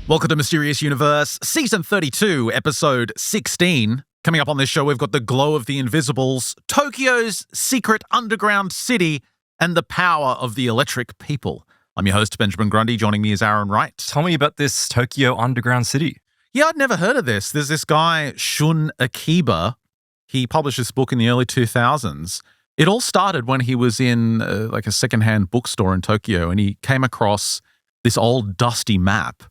Welcome to Mysterious Universe, Season 32, Episode 16. Coming up on this show, we've got the glow of the invisibles, Tokyo's secret underground city, and the power of the electric people. I'm your host, Benjamin Grundy. Joining me is Aaron Wright. Tell me about this Tokyo underground city. Yeah, I'd never heard of this. There's this guy, Shun Akiba. He published this book in the early 2000s. It all started when he was in a secondhand bookstore in Tokyo, and he came across this old dusty map,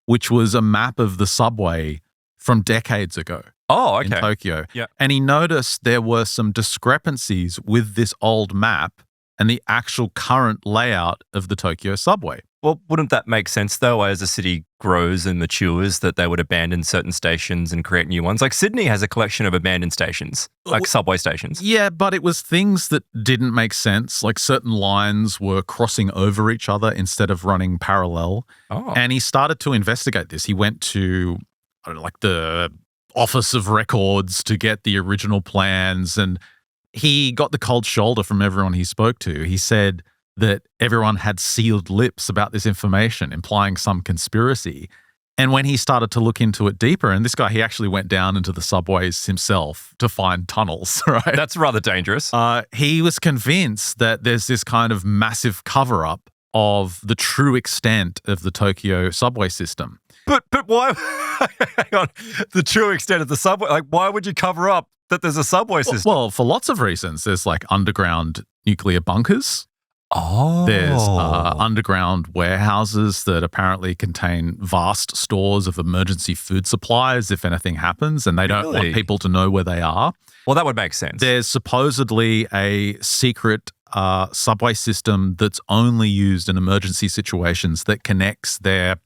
which was a map of the subway from decades ago. Oh, okay. In Tokyo. Yeah. And he noticed there were some discrepancies with this old map and the actual current layout of the Tokyo subway. Well, wouldn't that make sense, though, as the city grows and matures, that they would abandon certain stations and create new ones? Like Sydney has a collection of abandoned stations, like subway stations. Yeah, but it was things that didn't make sense. Like certain lines were crossing over each other instead of running parallel. Oh. And he started to investigate this. He went to, the Office of Records to get the original plans, and he got the cold shoulder from everyone he spoke to. He said that everyone had sealed lips about this information, implying some conspiracy. And when he started to look into it deeper, and this guy, he actually went down into the subways himself to find tunnels, right? That's rather dangerous. He was convinced that there's this kind of massive cover-up of the true extent of the Tokyo subway system. But why? Hang on. The true extent of the subway, like why would you cover up that there's a subway system? Well, for lots of reasons. There's like underground nuclear bunkers. Oh. There's underground warehouses that apparently contain vast stores of emergency food supplies if anything happens, and they don't want people to know where they are. Well, that would make sense. There's supposedly a secret subway system that's only used in emergency situations that connects their,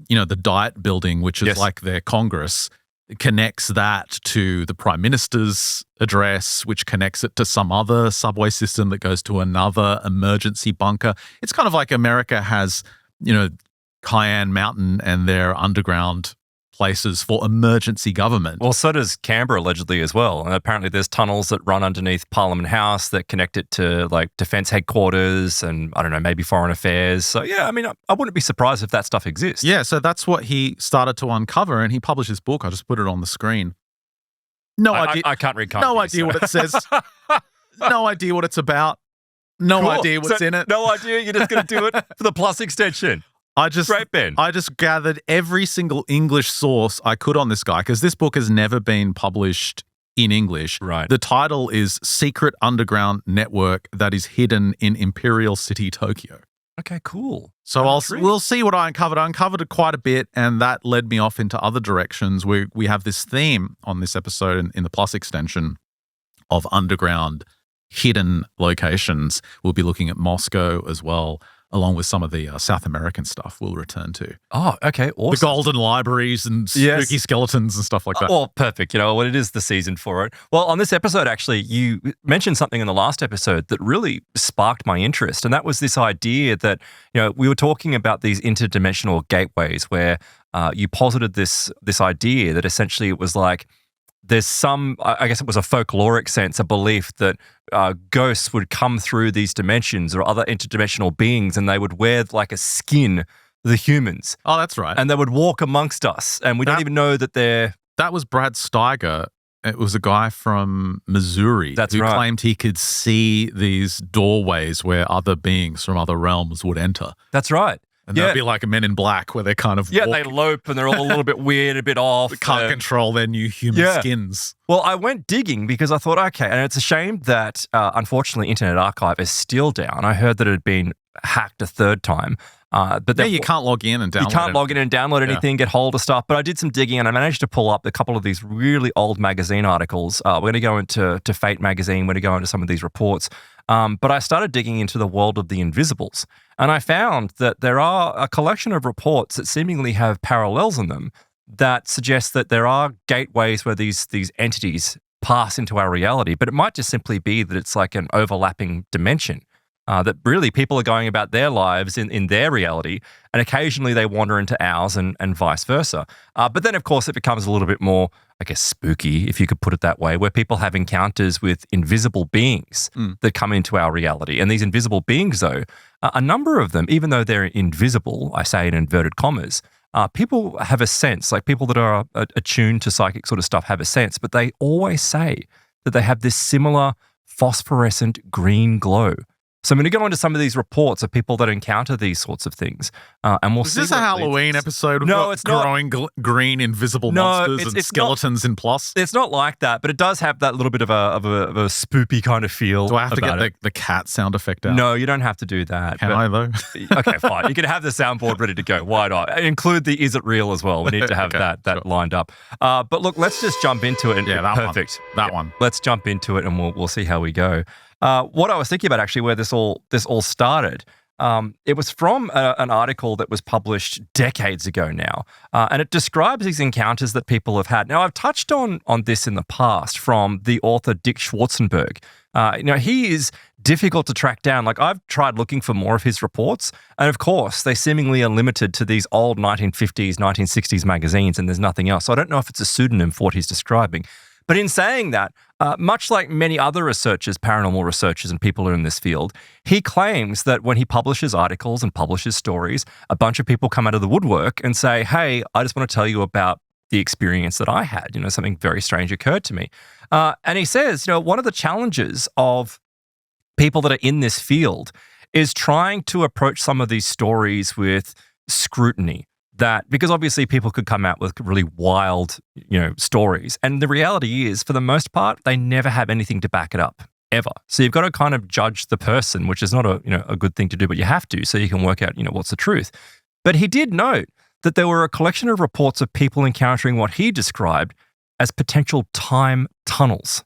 the Diet Building, which is like their Congress. It connects that to the Prime Minister's address, which connects it to some other subway system that goes to another emergency bunker. It's kind of like America has, Cheyenne Mountain and their underground places for emergency government. Well, so does Canberra allegedly as well. And apparently there's tunnels that run underneath Parliament House that connect it to like defense headquarters and I don't know, maybe foreign affairs. So yeah, I mean, I wouldn't be surprised if that stuff exists. Yeah, so that's what he started to uncover, and he published his book. I just put it on the screen. No idea. I can't read. No idea what it says. No idea what it's about. No idea what's in it. No idea. You're just going to do it for the plus extension. Great, Ben. I just gathered every single English source I could on this guy because this book has never been published in English. Right. The title is Secret Underground Network That Is Hidden in Imperial City, Tokyo. Okay, cool. So we'll see what I uncovered. I uncovered quite a bit, and that led me off into other directions. We have this theme on this episode in the plus extension of underground hidden locations. We'll be looking at Moscow as well, along with some of the South American stuff we'll return to. Oh, okay, awesome. The golden libraries and spooky skeletons and stuff like that. Well, perfect. It is the season for it. Well, on this episode, actually, you mentioned something in the last episode that really sparked my interest, and that was this idea that, we were talking about these interdimensional gateways where you posited this idea that essentially it was like, there's some, I guess it was a folkloric sense, a belief that ghosts would come through these dimensions or other interdimensional beings, and they would wear like a skin, the humans. Oh, that's right. And they would walk amongst us, and we don't even know that they're... That was Brad Steiger. It was a guy from Missouri who claimed he could see these doorways where other beings from other realms would enter. That's right. And they'd be like a Men in Black where they kind of they lope and they're all a little bit weird, a bit off. They can't control their new human skins. Well, I went digging because I thought, okay, and it's a shame that unfortunately Internet Archive is still down. I heard that it had been hacked a third time. But you can't log in and download You can't log in and download anything, get hold of stuff. But I did some digging and I managed to pull up a couple of these really old magazine articles. We're going to go into Fate magazine. We're going to go into some of these reports. But I started digging into the world of the invisibles. And I found that there are a collection of reports that seemingly have parallels in them that suggest that there are gateways where these entities pass into our reality. But it might just simply be that it's like an overlapping dimension. That really people are going about their lives in their reality, and occasionally they wander into ours and vice versa. But then, of course, it becomes a little bit more, I guess, spooky, if you could put it that way, where people have encounters with invisible beings that come into our reality. And these invisible beings, though, a number of them, even though they're invisible, I say in inverted commas, people have a sense, like people that are attuned to psychic sort of stuff have a sense, but they always say that they have this similar phosphorescent green glow. So I'm going to go into some of these reports of people that encounter these sorts of things, and we'll see. Is this a Halloween episode? No, it's growing green invisible monsters and skeletons in plus. It's not like that, but it does have that little bit of a spoopy kind of feel. Do I have to get the cat sound effect out? No, you don't have to do that. Can I though? Okay, fine. You can have the soundboard ready to go. Why not? Include the "Is it real" as well. We need to have that lined up. But look, let's just jump into it. Yeah, that perfect. One. Let's jump into it, and we'll see how we go. What I was thinking about actually, where this all started, it was from an article that was published decades ago now, and it describes these encounters that people have had. Now, I've touched on this in the past from the author Dick Schwarzenberg. He is difficult to track down. Like, I've tried looking for more of his reports, and of course, they seemingly are limited to these old 1950s, 1960s magazines, and there's nothing else. So I don't know if it's a pseudonym for what he's describing. But in saying that, much like many other researchers, paranormal researchers and people who are in this field, he claims that when he publishes articles and publishes stories, a bunch of people come out of the woodwork and say, hey, I just want to tell you about the experience that I had. Something very strange occurred to me. And he says, one of the challenges of people that are in this field is trying to approach some of these stories with scrutiny. Because obviously people could come out with really wild, stories. And the reality is, for the most part, they never have anything to back it up, ever. So you've got to kind of judge the person, which is not a good thing to do, but you have to, so you can work out, what's the truth. But he did note that there were a collection of reports of people encountering what he described as potential time tunnels.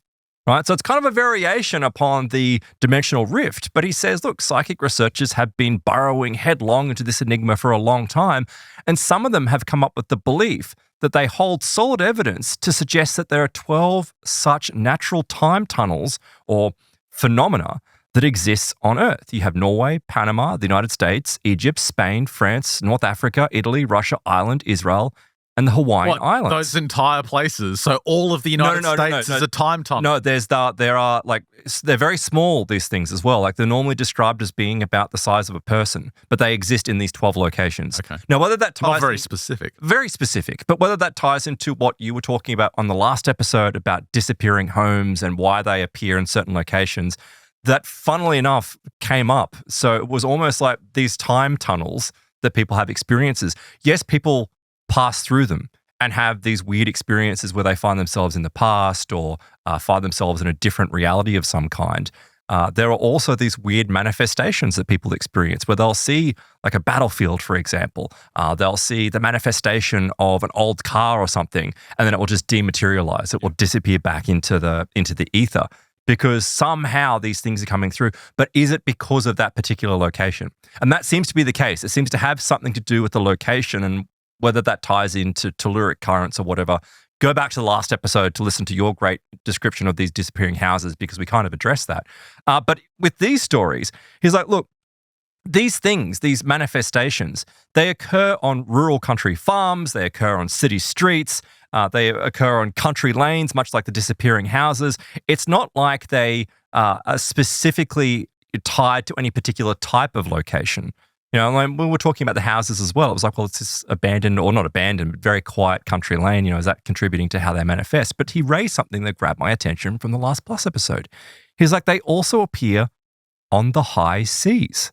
Right? So it's kind of a variation upon the dimensional rift. But he says, look, psychic researchers have been burrowing headlong into this enigma for a long time, and some of them have come up with the belief that they hold solid evidence to suggest that there are 12 such natural time tunnels or phenomena that exists on Earth. You have Norway, Panama, the United States, Egypt, Spain, France, North Africa, Italy, Russia, Ireland, Israel, and the Hawaiian Islands. Those entire places. So all of the United States is a time tunnel. No, they're very small, these things as well. Like, they're normally described as being about the size of a person, but they exist in these 12 locations. Okay. Now, whether that ties... Not very specific. Very specific. But whether that ties into what you were talking about on the last episode about disappearing homes and why they appear in certain locations, that, funnily enough, came up. So it was almost like these time tunnels that people have experiences. Yes, people pass through them and have these weird experiences where they find themselves in the past or find themselves in a different reality of some kind. There are also these weird manifestations that people experience where they'll see, like, a battlefield, for example. They'll see the manifestation of an old car or something, and then it will just dematerialize. It will disappear back into the ether because somehow these things are coming through. But is it because of that particular location? And that seems to be the case. It seems to have something to do with the location, and whether that ties into telluric currents or whatever. Go back to the last episode to listen to your great description of these disappearing houses, because we kind of addressed that. But with these stories, he's like, look, these things, these manifestations, they occur on rural country farms, they occur on city streets, they occur on country lanes, much like the disappearing houses. It's not like they are specifically tied to any particular type of location. When we were talking about the houses as well, it was like, well, it's this abandoned, or not abandoned, but very quiet country lane. Is that contributing to how they manifest? But he raised something that grabbed my attention from the Last Plus episode. He's like, they also appear on the high seas.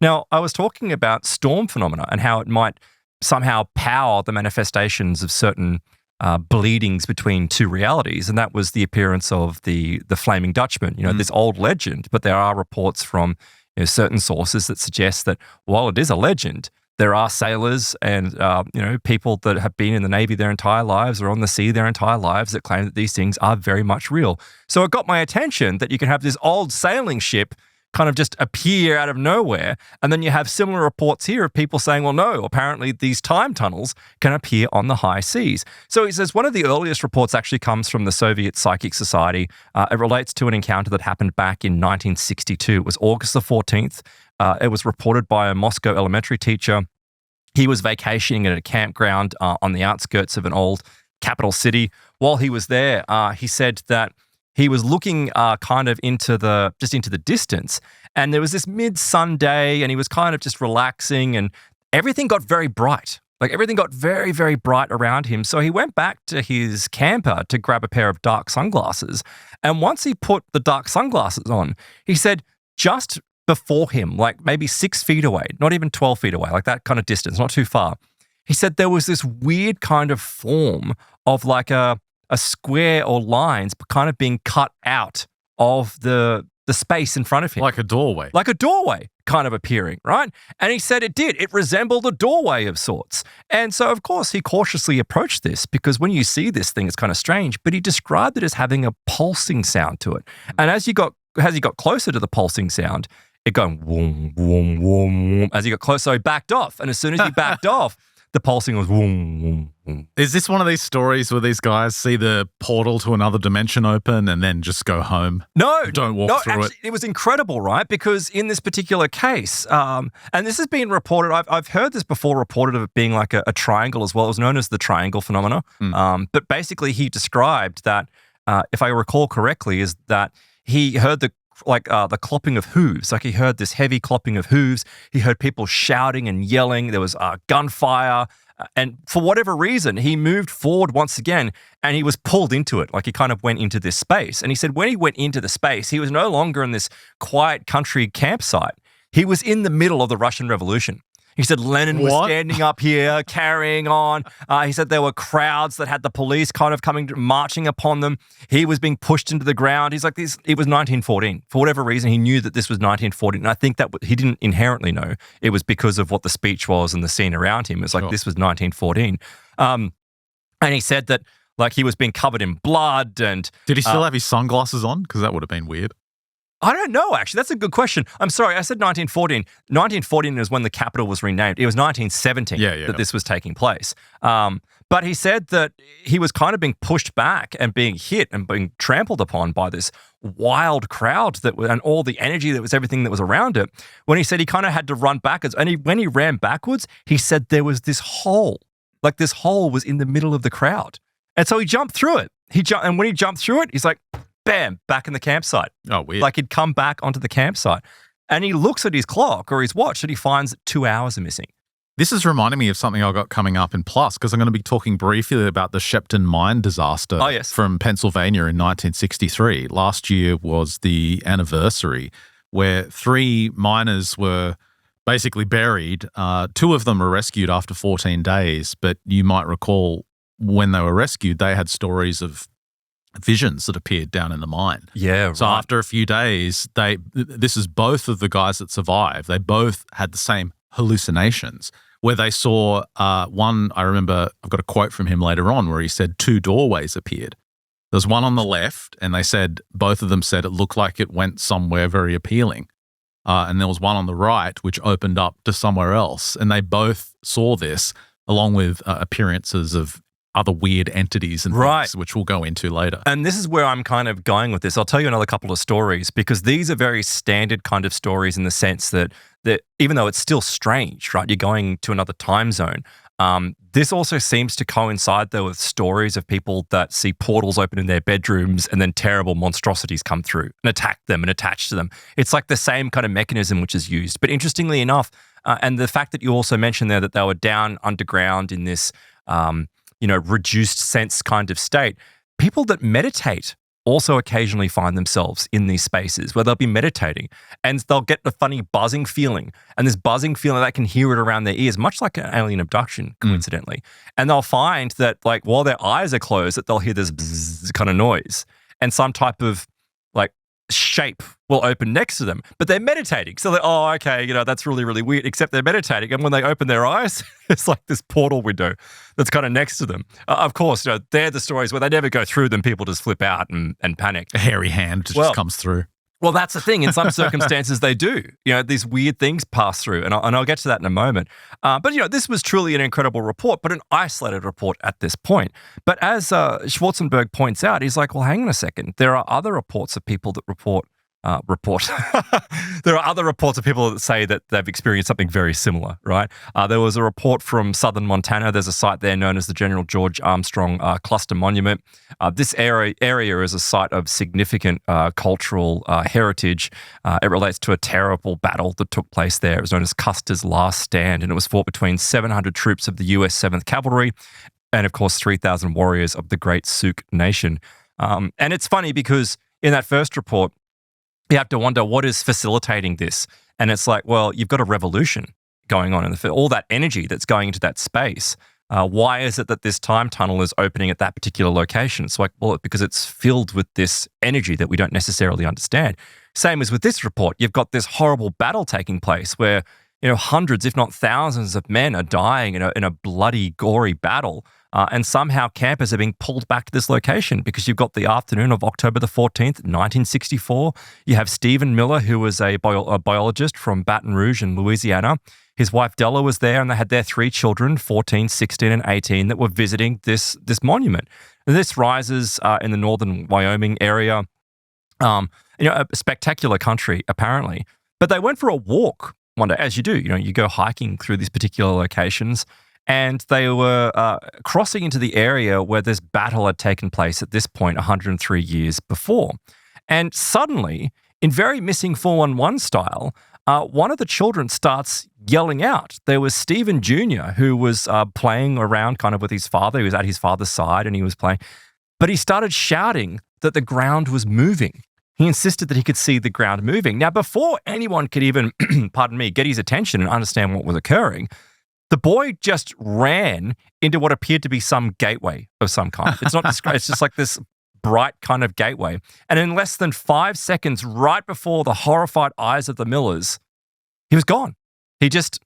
Now, I was talking about storm phenomena and how it might somehow power the manifestations of certain bleedings between two realities, and that was the appearance of the Flaming Dutchman. This old legend, but there are reports from certain sources that suggest that while it is a legend, there are sailors and people that have been in the Navy their entire lives or on the sea their entire lives that claim that these things are very much real. So it got my attention that you can have this old sailing ship kind of just appear out of nowhere, and then you have similar reports here of people saying, well, no, apparently these time tunnels can appear on the high seas. So he says one of the earliest reports actually comes from the Soviet Psychic Society. It relates to an encounter that happened back in 1962. It was August the 14th. It was reported by a Moscow elementary teacher. He was vacationing at a campground on the outskirts of an old capital city. While he was there, he said that he was looking kind of into the distance, and there was this mid-sun day, and he was kind of just relaxing, and everything got very bright Like everything got very, very bright around him. So he went back to his camper to grab a pair of dark sunglasses. And once he put the dark sunglasses on, he said just before him, like maybe 6 feet away, not even 12 feet away, like that kind of distance, not too far, he said there was this weird kind of form of like a square or lines kind of being cut out of the space in front of him. Like a doorway. Like a doorway kind of appearing, right? And he said it did. It resembled a doorway of sorts. And so, of course, he cautiously approached this because when you see this thing, it's kind of strange, but he described it as having a pulsing sound to it. And as he got closer to the pulsing sound, it going whoom, whoom, whoom, whoom. As he got closer, he backed off. And as soon as he backed off, the pulsing was whoom, whoom, whoom. Is this one of these stories where these guys see the portal to another dimension open and then just go home? No. Don't walk through it. It was incredible, right? Because in this particular case, and this has been reported, I've heard this before reported of it being like a triangle as well. It was known as the triangle phenomena. But basically he described that, if I recall correctly, is that he heard the clopping of hooves. Like he heard this heavy clopping of hooves. He heard people shouting and yelling. There was gunfire. And for whatever reason, he moved forward once again and he was pulled into it. Like he kind of went into this space. And he said when he went into the space, he was no longer in this quiet country campsite. He was in the middle of the Russian Revolution. He said Lenin was standing up here, carrying on. He said there were crowds that had the police kind of marching upon them. He was being pushed into the ground. He's like, it was 1914. For whatever reason, he knew that this was 1914. And I think that he didn't inherently know. It was because of what the speech was and the scene around him. It was like, This was 1914. And he said that like he was being covered in blood. And did he still have his sunglasses on? Because that would have been weird. I don't know, actually. That's a good question. I'm sorry, I said 1914. 1914 is when the capital was renamed. It was 1917 that this was taking place. But he said that he was kind of being pushed back and being hit and being trampled upon by this wild crowd and all the energy that was everything that was around it. When he said he kind of had to run backwards, and when he ran backwards, he said there was this hole. Like this hole was in the middle of the crowd. And so he jumped through it. And when he jumped through it, he's like, bam, back in the campsite. Oh, weird. Like he'd come back onto the campsite. And he looks at his clock or his watch and he finds that 2 hours are missing. This is reminding me of something I got coming up in Plus because I'm going to be talking briefly about the Shepton mine disaster from Pennsylvania in 1963. Last year was the anniversary where 3 miners were basically buried. 2 of them were rescued after 14 days, but you might recall when they were rescued, they had stories of visions that appeared down in the mine. Yeah, so after a few days, this is both of the guys that survived. They both had the same hallucinations where they saw one, I remember, I've got a quote from him later on where he said 2 doorways appeared. There's one on the left and both of them said it looked like it went somewhere very appealing. And there was one on the right which opened up to somewhere else. And they both saw this along with appearances of other weird entities and things, which we'll go into later. And this is where I'm kind of going with this. I'll tell you another couple of stories because these are very standard kind of stories in the sense that even though it's still strange, right? You're going to another time zone. This also seems to coincide, though, with stories of people that see portals open in their bedrooms and then terrible monstrosities come through and attack them and attach to them. It's like the same kind of mechanism which is used. But interestingly enough, and the fact that you also mentioned there that they were down underground in this reduced sense kind of state. People that meditate also occasionally find themselves in these spaces where they'll be meditating and they'll get a funny buzzing feeling. And this buzzing feeling, they can hear it around their ears, much like an alien abduction, coincidentally. And they'll find that like while their eyes are closed, that they'll hear this bzzz kind of noise and some type of like shape will open next to them, but they're meditating. So they're, oh, okay, that's really, really weird, except they're meditating. And when they open their eyes, it's like this portal window that's kind of next to them. Of course, they're the stories where they never go through them. People just flip out and panic. A hairy hand just comes through. Well, that's the thing. In some circumstances, they do. These weird things pass through, and I'll get to that in a moment. But this was truly an incredible report, but an isolated report at this point. But as Schwarzenberg points out, he's like, well, hang on a second. There are other reports of people that report report. There are other reports of people that say that they've experienced something very similar, right? There was a report from southern Montana. There's a site there known as the General George Armstrong Cluster Monument. This area is a site of significant cultural heritage. It relates to a terrible battle that took place there. It was known as Custer's Last Stand, and it was fought between 700 troops of the U.S. 7th Cavalry and, of course, 3,000 warriors of the Great Sioux Nation. And it's funny because in that first report, you have to wonder what is facilitating this. And it's like, well, you've got a revolution going on in all that energy that's going into that space. Why is it that this time tunnel is opening at that particular location? It's like, well, because it's filled with this energy that we don't necessarily understand. Same as with this report. You've got this horrible battle taking place where, hundreds, if not thousands of men are dying in a bloody, gory battle. And somehow campers are being pulled back to this location because you've got the afternoon of October the 14th, 1964. You have Stephen Miller, who was a biologist from Baton Rouge in Louisiana. His wife Della was there, and they had their 3 children, 14, 16, and 18, that were visiting this monument. And this rises in the northern Wyoming area. A spectacular country, apparently. But they went for a walk one day, as you do. You go hiking through these particular locations. And they were crossing into the area where this battle had taken place at this point 103 years before. And suddenly, in very Missing 411 style, one of the children starts yelling out. There was Stephen Jr., who was playing around kind of with his father. He was at his father's side and he was playing. But he started shouting that the ground was moving. He insisted that he could see the ground moving. Now, before anyone could even, get his attention and understand what was occurring, the boy just ran into what appeared to be some gateway of some kind. It's not described. It's just like this bright kind of gateway. And in less than 5 seconds, right before the horrified eyes of the Millers, he was gone. He just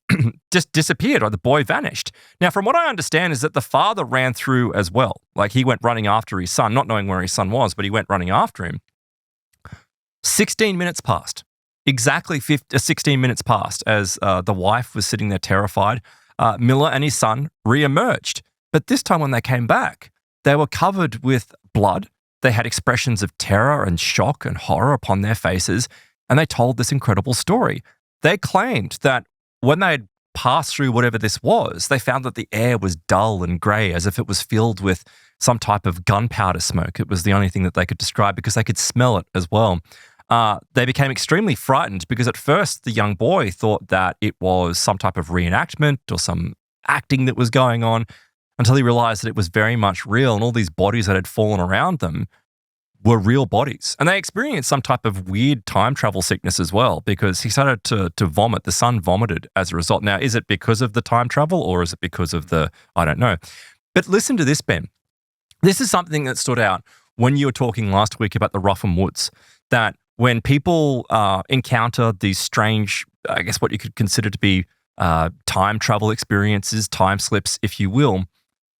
disappeared, or the boy vanished. Now, from what I understand is that the father ran through as well. Like he went running after his son, not knowing where his son was, but he went running after him. 16 minutes passed. Exactly 16 minutes passed as the wife was sitting there terrified. Miller and his son re-emerged. But this time when they came back, they were covered with blood. They had expressions of terror and shock and horror upon their faces, and they told this incredible story. They claimed that when they had passed through whatever this was, they found that the air was dull and grey, as if it was filled with some type of gunpowder smoke. It was the only thing that they could describe because they could smell it as well. They became extremely frightened because at first the young boy thought that it was some type of reenactment or some acting that was going on until he realized that it was very much real and all these bodies that had fallen around them were real bodies. And they experienced some type of weird time travel sickness as well because he started to vomit. The son vomited as a result. Now, is it because of the time travel or is it because of I don't know. But listen to this, Ben. This is something that stood out when you were talking last week about the Rougham Woods, that when people encounter these strange, I guess what you could consider to be time travel experiences, time slips, if you will,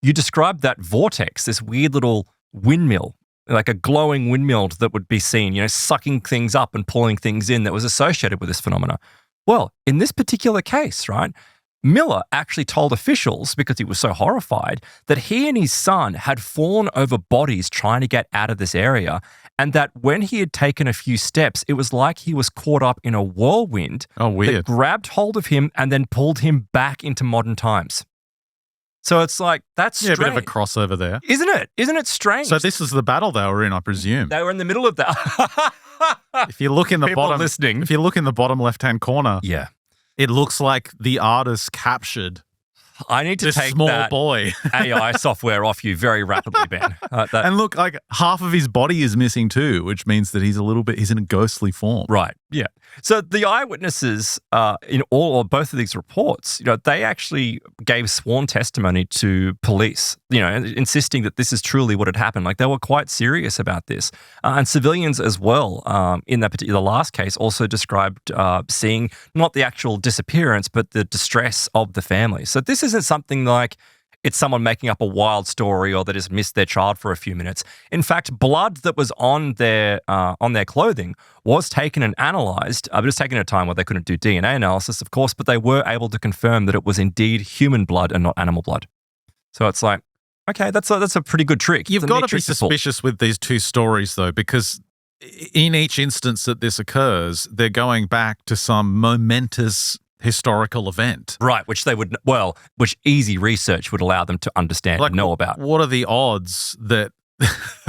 you described that vortex, this weird little windmill, like a glowing windmill that would be seen, sucking things up and pulling things in that was associated with this phenomena. Well, in this particular case, right, Miller actually told officials, because he was so horrified, that he and his son had fallen over bodies trying to get out of this area, and that when he had taken a few steps, it was like he was caught up in a whirlwind that grabbed hold of him and then pulled him back into modern times. So it's like, that's strange. A bit of a crossover there. Isn't it? Isn't it strange? So this is the battle they were in, I presume. They were in the middle of that. If you look in the People bottom, listening. If you look in the bottom left-hand corner, yeah, it looks like the artist captured I need to this take small that boy AI software off you very rapidly, Ben. And look, like half of his body is missing too, which means that he's in a ghostly form. Right. Yeah. So the eyewitnesses in all or both of these reports, they actually gave sworn testimony to police, insisting that this is truly what had happened. Like they were quite serious about this. And civilians as well, in that particular last case, also described seeing not the actual disappearance, but the distress of the family. So this isn't something like it's someone making up a wild story or that has missed their child for a few minutes. In fact, blood that was on their clothing was taken and analysed. It was taken at a time where they couldn't do DNA analysis, of course, but they were able to confirm that it was indeed human blood and not animal blood. So it's like, okay, that's a pretty good trick. You've got to be suspicious with these two stories, though, because in each instance that this occurs, they're going back to some momentous historical event. Right, which which easy research would allow them to understand and know about. What are the odds that,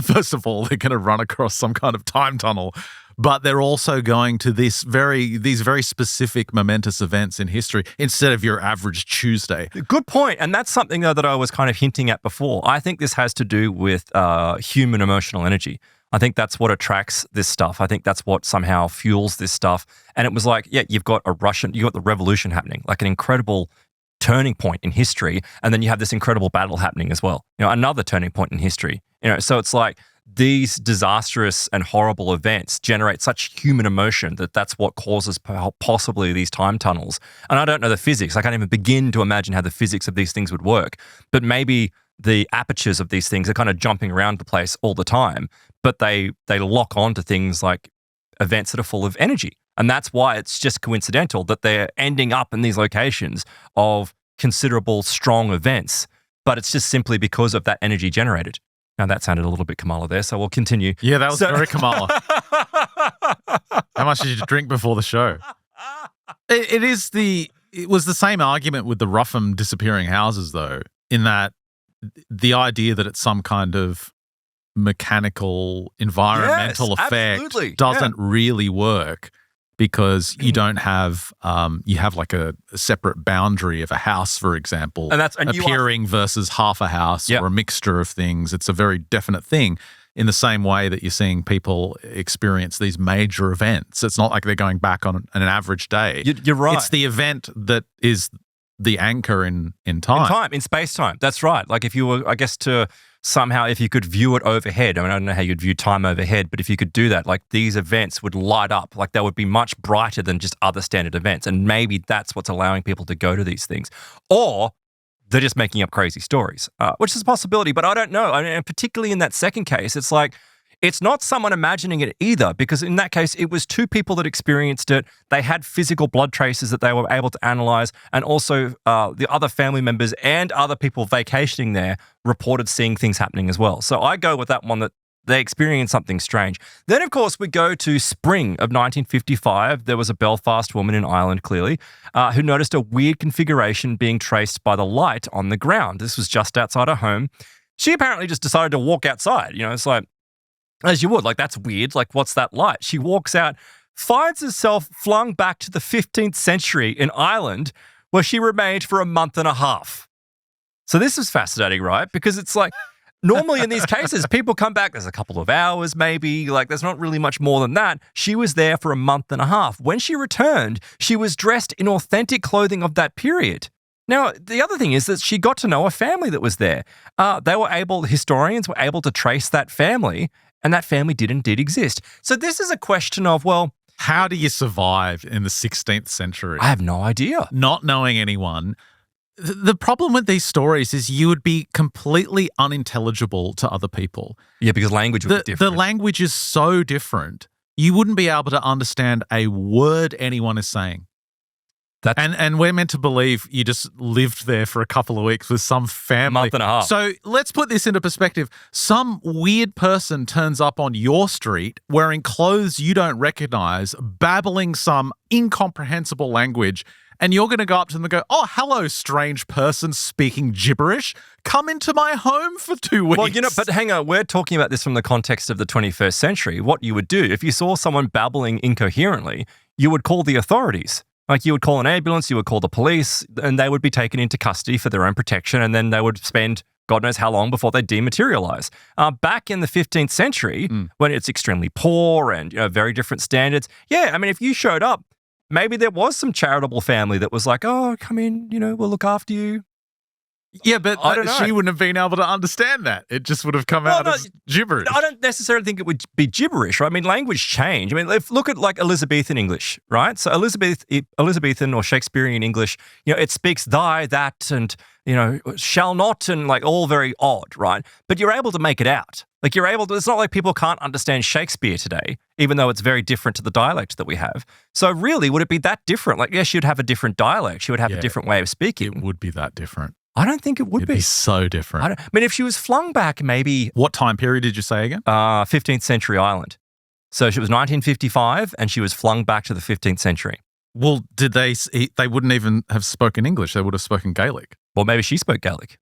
first of all, they're going to run across some kind of time tunnel, but they're also going to these very specific momentous events in history instead of your average Tuesday? Good point. And that's something, though, that I was kind of hinting at before. I think this has to do with human emotional energy. I think that's what attracts this stuff. I think that's what somehow fuels this stuff. And it was like, yeah, you've got the revolution happening, like an incredible turning point in history. And then you have this incredible battle happening as well. Another turning point in history. So it's like these disastrous and horrible events generate such human emotion that's what causes possibly these time tunnels. And I don't know the physics. I can't even begin to imagine how the physics of these things would work. But maybe the apertures of these things are kind of jumping around the place all the time, but they lock on to things like events that are full of energy. And that's why it's just coincidental that they're ending up in these locations of considerable strong events, but it's just simply because of that energy generated. Now that sounded a little bit Kamala there, so we'll continue. Yeah, that was very Kamala. How much did you drink before the show? It was the same argument with the Rougham disappearing houses, though, in that the idea that it's some kind of mechanical environmental effect doesn't really work, because you don't have you have like a separate boundary of a house, for example, and appearing versus half a house or a mixture of things. It's a very definite thing, in the same way that you're seeing people experience these major events. It's not like they're going back on an average day. You're right. It's the event that is the anchor in time. In space-time. That's right. Like if you were, I guess, if you could view it overhead, I mean, I don't know how you'd view time overhead, but if you could do that, like these events would light up, like they would be much brighter than just other standard events. And maybe that's what's allowing people to go to these things. Or they're just making up crazy stories, which is a possibility, but I don't know. I mean, and particularly in that second case, it's like, it's not someone imagining it either, because in that case, it was two people that experienced it. They had physical blood traces that they were able to analyze, and also the other family members and other people vacationing there reported seeing things happening as well. So I go with that one, that they experienced something strange. Then, of course, we go to spring of 1955. There was a Belfast woman in Ireland, clearly, who noticed a weird configuration being traced by the light on the ground. This was just outside her home. She apparently just decided to walk outside. It's like, as you would, like, that's weird. Like, what's that light? She walks out, finds herself flung back to the 15th century in Ireland, where she remained for a month and a half. So this is fascinating, right? Because it's like, normally in these cases, people come back, there's a couple of hours maybe, like there's not really much more than that. She was there for a month and a half. When she returned, she was dressed in authentic clothing of that period. Now, the other thing is that she got to know a family that was there. Historians were able to trace that family, and that family did indeed exist. So this is a question of, well, how do you survive in the 16th century? I have no idea. Not knowing anyone. The problem with these stories is you would be completely unintelligible to other people. Yeah, because language would be different. The language is so different. You wouldn't be able to understand a word anyone is saying. And we're meant to believe you just lived there for a couple of weeks with some family. Month and a half. So let's put this into perspective. Some weird person turns up on your street wearing clothes you don't recognize, babbling some incomprehensible language, and you're going to go up to them and go, "Oh, hello, strange person speaking gibberish. Come into my home for 2 weeks." Well, but hang on. We're talking about this from the context of the 21st century. What you would do, if you saw someone babbling incoherently, you would call the authorities. Like, you would call an ambulance, you would call the police, and they would be taken into custody for their own protection, and then they would spend God knows how long before they dematerialize. Back in the 15th century, when it's extremely poor and very different standards, if you showed up, maybe there was some charitable family that was like, "Oh, come in, we'll look after you." Yeah, but she wouldn't have been able to understand that. It just would have come out as gibberish. I don't necessarily think it would be gibberish, right? I mean, language change. I mean, look at like Elizabethan English, right? So Elizabethan or Shakespearean English, it speaks thy, that, and, shall not, and like all very odd, right? But you're able to make it out. Like it's not like people can't understand Shakespeare today, even though it's very different to the dialect that we have. So really, would it be that different? Like, yes, you'd have a different dialect. She would have a different way of speaking. It would be that different. I don't think it would It'd be so different. I mean, if she was flung back, maybe... What time period did you say again? 15th century Ireland. So she was 1955, and she was flung back to the 15th century. Well, did they wouldn't even have spoken English. They would have spoken Gaelic. Well, maybe she spoke Gaelic.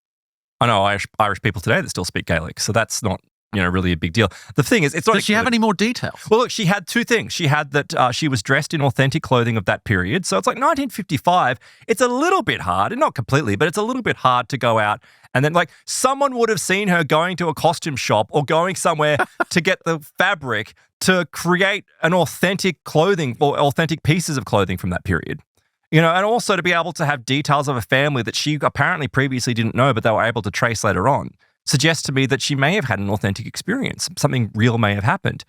I know Irish people today that still speak Gaelic, so that's not really a big deal. The thing is, it's not. Does she have any more details? Well, look, she had two things. She had that she was dressed in authentic clothing of that period. So it's like 1955. It's a little bit hard, and not completely, but it's a little bit hard to go out and then like someone would have seen her going to a costume shop or going somewhere to get the fabric to create an authentic clothing or authentic pieces of clothing from that period. And also to be able to have details of a family that she apparently previously didn't know, but they were able to trace later on, suggests to me that she may have had an authentic experience. Something real may have happened.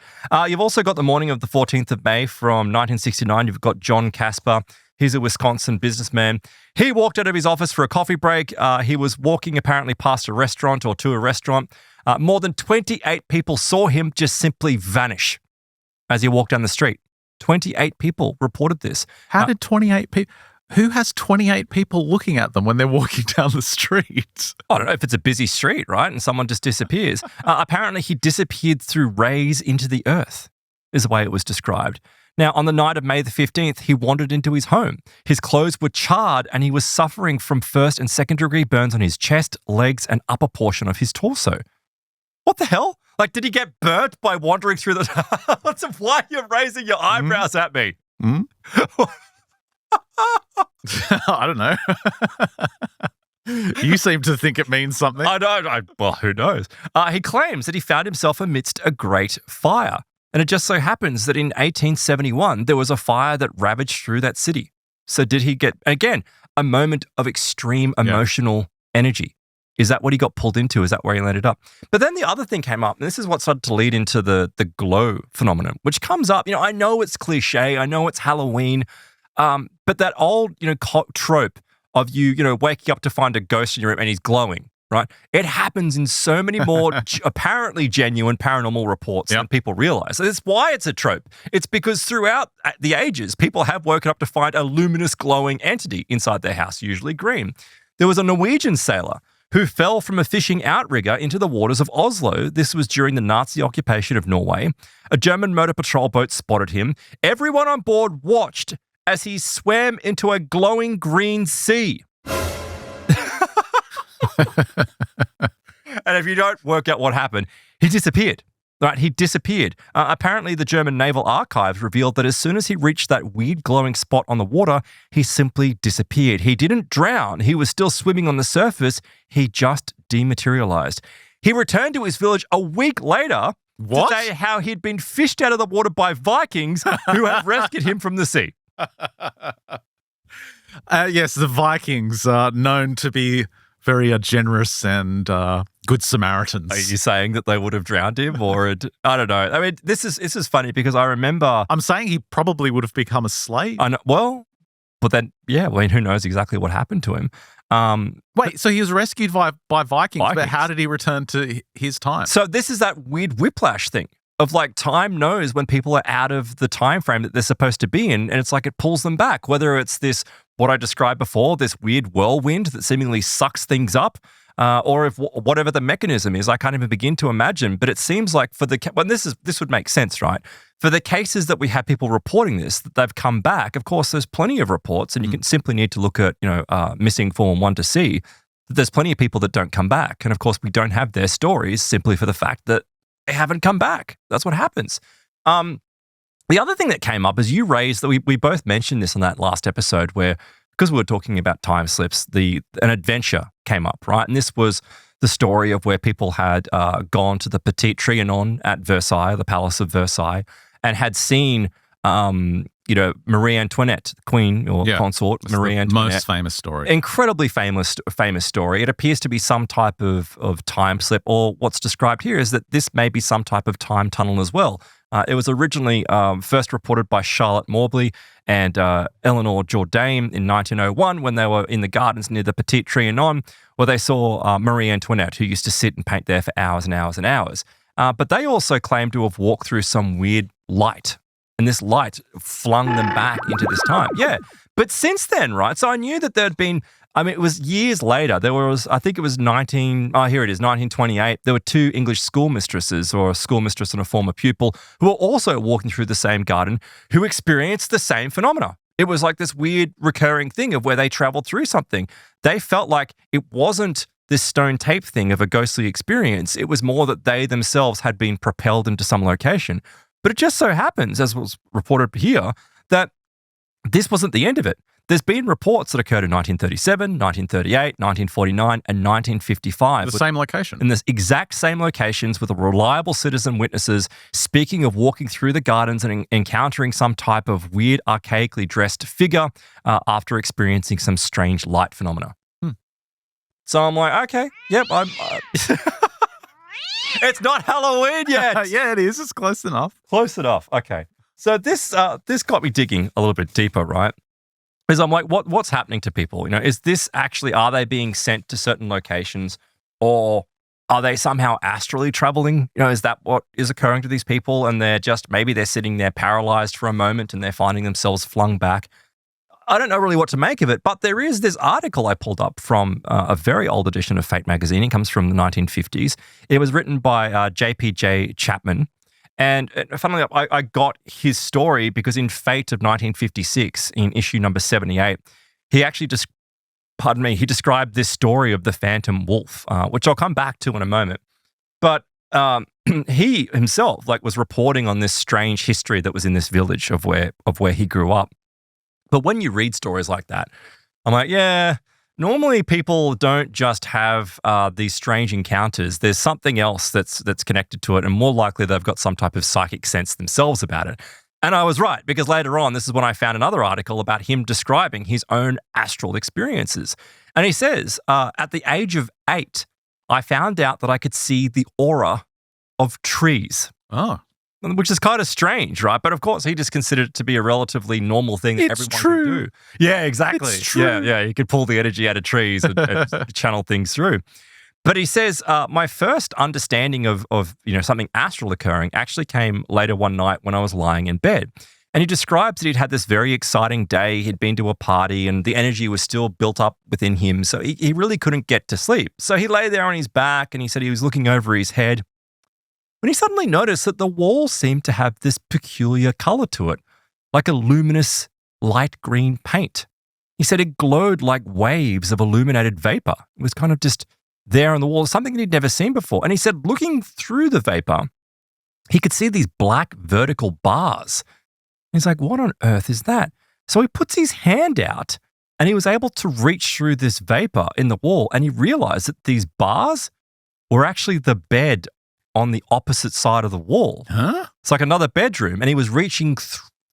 You've also got the morning of the 14th of May from 1969. You've got John Casper. He's a Wisconsin businessman. He walked out of his office for a coffee break. He was walking apparently past a restaurant or to a restaurant. More than 28 people saw him just simply vanish as he walked down the street. 28 people reported this. How did 28 people... Who has 28 people looking at them when they're walking down the street? I don't know if it's a busy street, right? And someone just disappears. Apparently, he disappeared through rays into the earth, is the way it was described. Now, on the night of May the 15th, he wandered into his home. His clothes were charred and he was suffering from first and second degree burns on his chest, legs, and upper portion of his torso. What the hell? Like, did he get burnt by wandering through the... Why are you raising your eyebrows at me? I don't know. You seem to think it means something. I don't. Well, who knows? He claims that he found himself amidst a great fire. And it just so happens that in 1871, there was a fire that ravaged through that city. So did he get, again, a moment of extreme emotional energy? Is that what he got pulled into? Is that where he landed up? But then the other thing came up, and this is what started to lead into the glow phenomenon, which comes up. I know it's cliche. I know it's Halloween. But that old, trope of you waking up to find a ghost in your room and he's glowing, right? It happens in so many more apparently genuine paranormal reports than people realize. So that's why it's a trope. It's because throughout the ages, people have woken up to find a luminous glowing entity inside their house, usually green. There was a Norwegian sailor who fell from a fishing outrigger into the waters of Oslo. This was during the Nazi occupation of Norway. A German motor patrol boat spotted him. Everyone on board watched as he swam into a glowing green sea. And if you don't work out what happened, he disappeared. Right, he disappeared. Apparently, the German Naval Archives revealed that as soon as he reached that weird glowing spot on the water, he simply disappeared. He didn't drown. He was still swimming on the surface. He just dematerialized. He returned to his village a week later to say how he'd been fished out of the water by Vikings who had rescued him from the sea. Yes, the Vikings are known to be very generous and good Samaritans. Are you saying that they would have drowned him, or I don't know? I mean, this is funny because I remember. I'm saying he probably would have become a slave. I know, well, but then who knows exactly what happened to him? Wait, so he was rescued by Vikings, but how did he return to his time? So this is that weird whiplash thing of like time knows when people are out of the time frame that they're supposed to be in, and it's like it pulls them back. Whether it's this, what I described before, this weird whirlwind that seemingly sucks things up, or if whatever the mechanism is, I can't even begin to imagine. But it seems like this would make sense, right? For the cases that we have people reporting this, that they've come back. Of course, there's plenty of reports, and you can simply need to look at missing form 1 to see that there's plenty of people that don't come back, and of course we don't have their stories simply for the fact that they haven't come back. That's what happens. The other thing that came up is you raised that we both mentioned this in that last episode where, because we were talking about time slips, an adventure came up, right? And this was the story of where people had gone to the Petit Trianon at Versailles, the Palace of Versailles, and had seen, Marie Antoinette, Queen or consort, Marie Antoinette. Most famous story. Incredibly famous story. It appears to be some type of time slip, or what's described here is that this may be some type of time tunnel as well. It was originally first reported by Charlotte Mobley and Eleanor Jourdain in 1901 when they were in the gardens near the Petit Trianon, where they saw Marie Antoinette, who used to sit and paint there for hours and hours and hours. But they also claim to have walked through some weird light, and this light flung them back into this time. Yeah, but since then, right, so I knew that there'd been I mean, it was years later. There was, I think it was 1928. There were two English schoolmistresses, or a schoolmistress and a former pupil, who were also walking through the same garden, who experienced the same phenomena. It was like this weird recurring thing of where they traveled through something. They felt like it wasn't this stone tape thing of a ghostly experience. It was more that they themselves had been propelled into some location. But it just so happens, as was reported here, that this wasn't the end of it. There's been reports that occurred in 1937, 1938, 1949, and 1955. The same location. In the exact same locations with reliable citizen witnesses speaking of walking through the gardens and encountering some type of weird, archaically dressed figure after experiencing some strange light phenomena. So I'm like, okay, yep, it's not Halloween yet. Yeah, it is. It's close enough. Close enough. Okay. So this got me digging a little bit deeper, right? Because I'm like, what's happening to people? You know, is this actually, are they being sent to certain locations, or are they somehow astrally traveling? You know, is that what is occurring to these people? And maybe they're sitting there paralyzed for a moment and they're finding themselves flung back. I don't know really what to make of it, but there is this article I pulled up from a very old edition of Fate magazine. It comes from the 1950s. It was written by J.P.J. Chapman. And funnily enough, I got his story because in Fate of 1956, in issue number 78, he actually he described this story of the Phantom Wolf, which I'll come back to in a moment. But he himself was reporting on this strange history that was in this village of where he grew up. But when you read stories like that, I'm like, yeah, normally people don't just have these strange encounters. There's something else that's connected to it, and more likely they've got some type of psychic sense themselves about it. And I was right, because later on, this is when I found another article about him describing his own astral experiences. And he says, at the age of 8, I found out that I could see the aura of trees. Oh. Which is kind of strange, right? But of course, he just considered it to be a relatively normal thing that everyone could do. Yeah, exactly. It's true. Yeah, you could pull the energy out of trees and channel things through. But he says, my first understanding of something astral occurring actually came later one night when I was lying in bed. And he describes that he'd had this very exciting day. He'd been to a party and the energy was still built up within him. So he really couldn't get to sleep. So he lay there on his back and he said he was looking over his head. When he suddenly noticed that the wall seemed to have this peculiar color to it, like a luminous light green paint. He said it glowed like waves of illuminated vapor. It was kind of just there on the wall, something that he'd never seen before. And he said looking through the vapor, he could see these black vertical bars. He's like, what on earth is that? So he puts his hand out and he was able to reach through this vapor in the wall, and he realized that these bars were actually the bed on the opposite side of the wall. Huh? It's like another bedroom, and he was reaching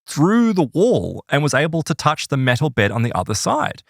through the wall and was able to touch the metal bed on the other side.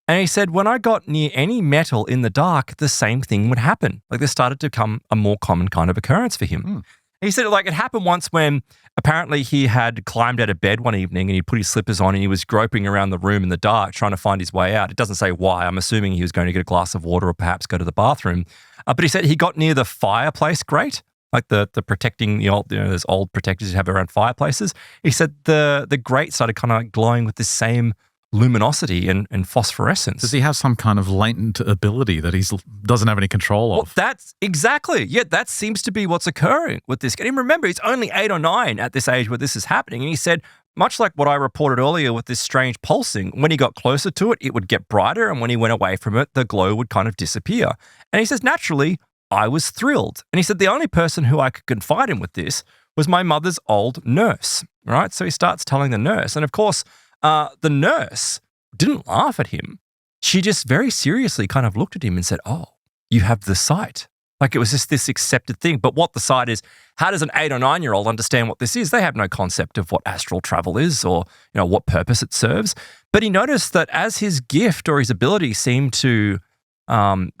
And he said, when I got near any metal in the dark, the same thing would happen. Like this started to become a more common kind of occurrence for him. He said it happened once when apparently he had climbed out of bed one evening and he put his slippers on and he was groping around the room in the dark trying to find his way out. It doesn't say why. I'm assuming he was going to get a glass of water or perhaps go to the bathroom. But he said he got near the fireplace grate, like the protecting, those old protectors you have around fireplaces. He said the grate started kind of glowing with the same luminosity and phosphorescence. Does he have some kind of latent ability that he doesn't have any control of? Well, that's exactly. Yeah, that seems to be what's occurring with this guy. And remember, he's only 8 or 9 at this age where this is happening. And he said, much like what I reported earlier with this strange pulsing, when he got closer to it, it would get brighter. And when he went away from it, the glow would kind of disappear. And he says, naturally, I was thrilled. And he said, the only person who I could confide in with this was my mother's old nurse, right? So he starts telling the nurse. And of course, the nurse didn't laugh at him. She just very seriously kind of looked at him and said, oh, you have the sight. Like it was just this accepted thing. But what the sight is, how does an 8 or 9-year-old understand what this is? They have no concept of what astral travel is or what purpose it serves. But he noticed that as his gift or his ability seemed to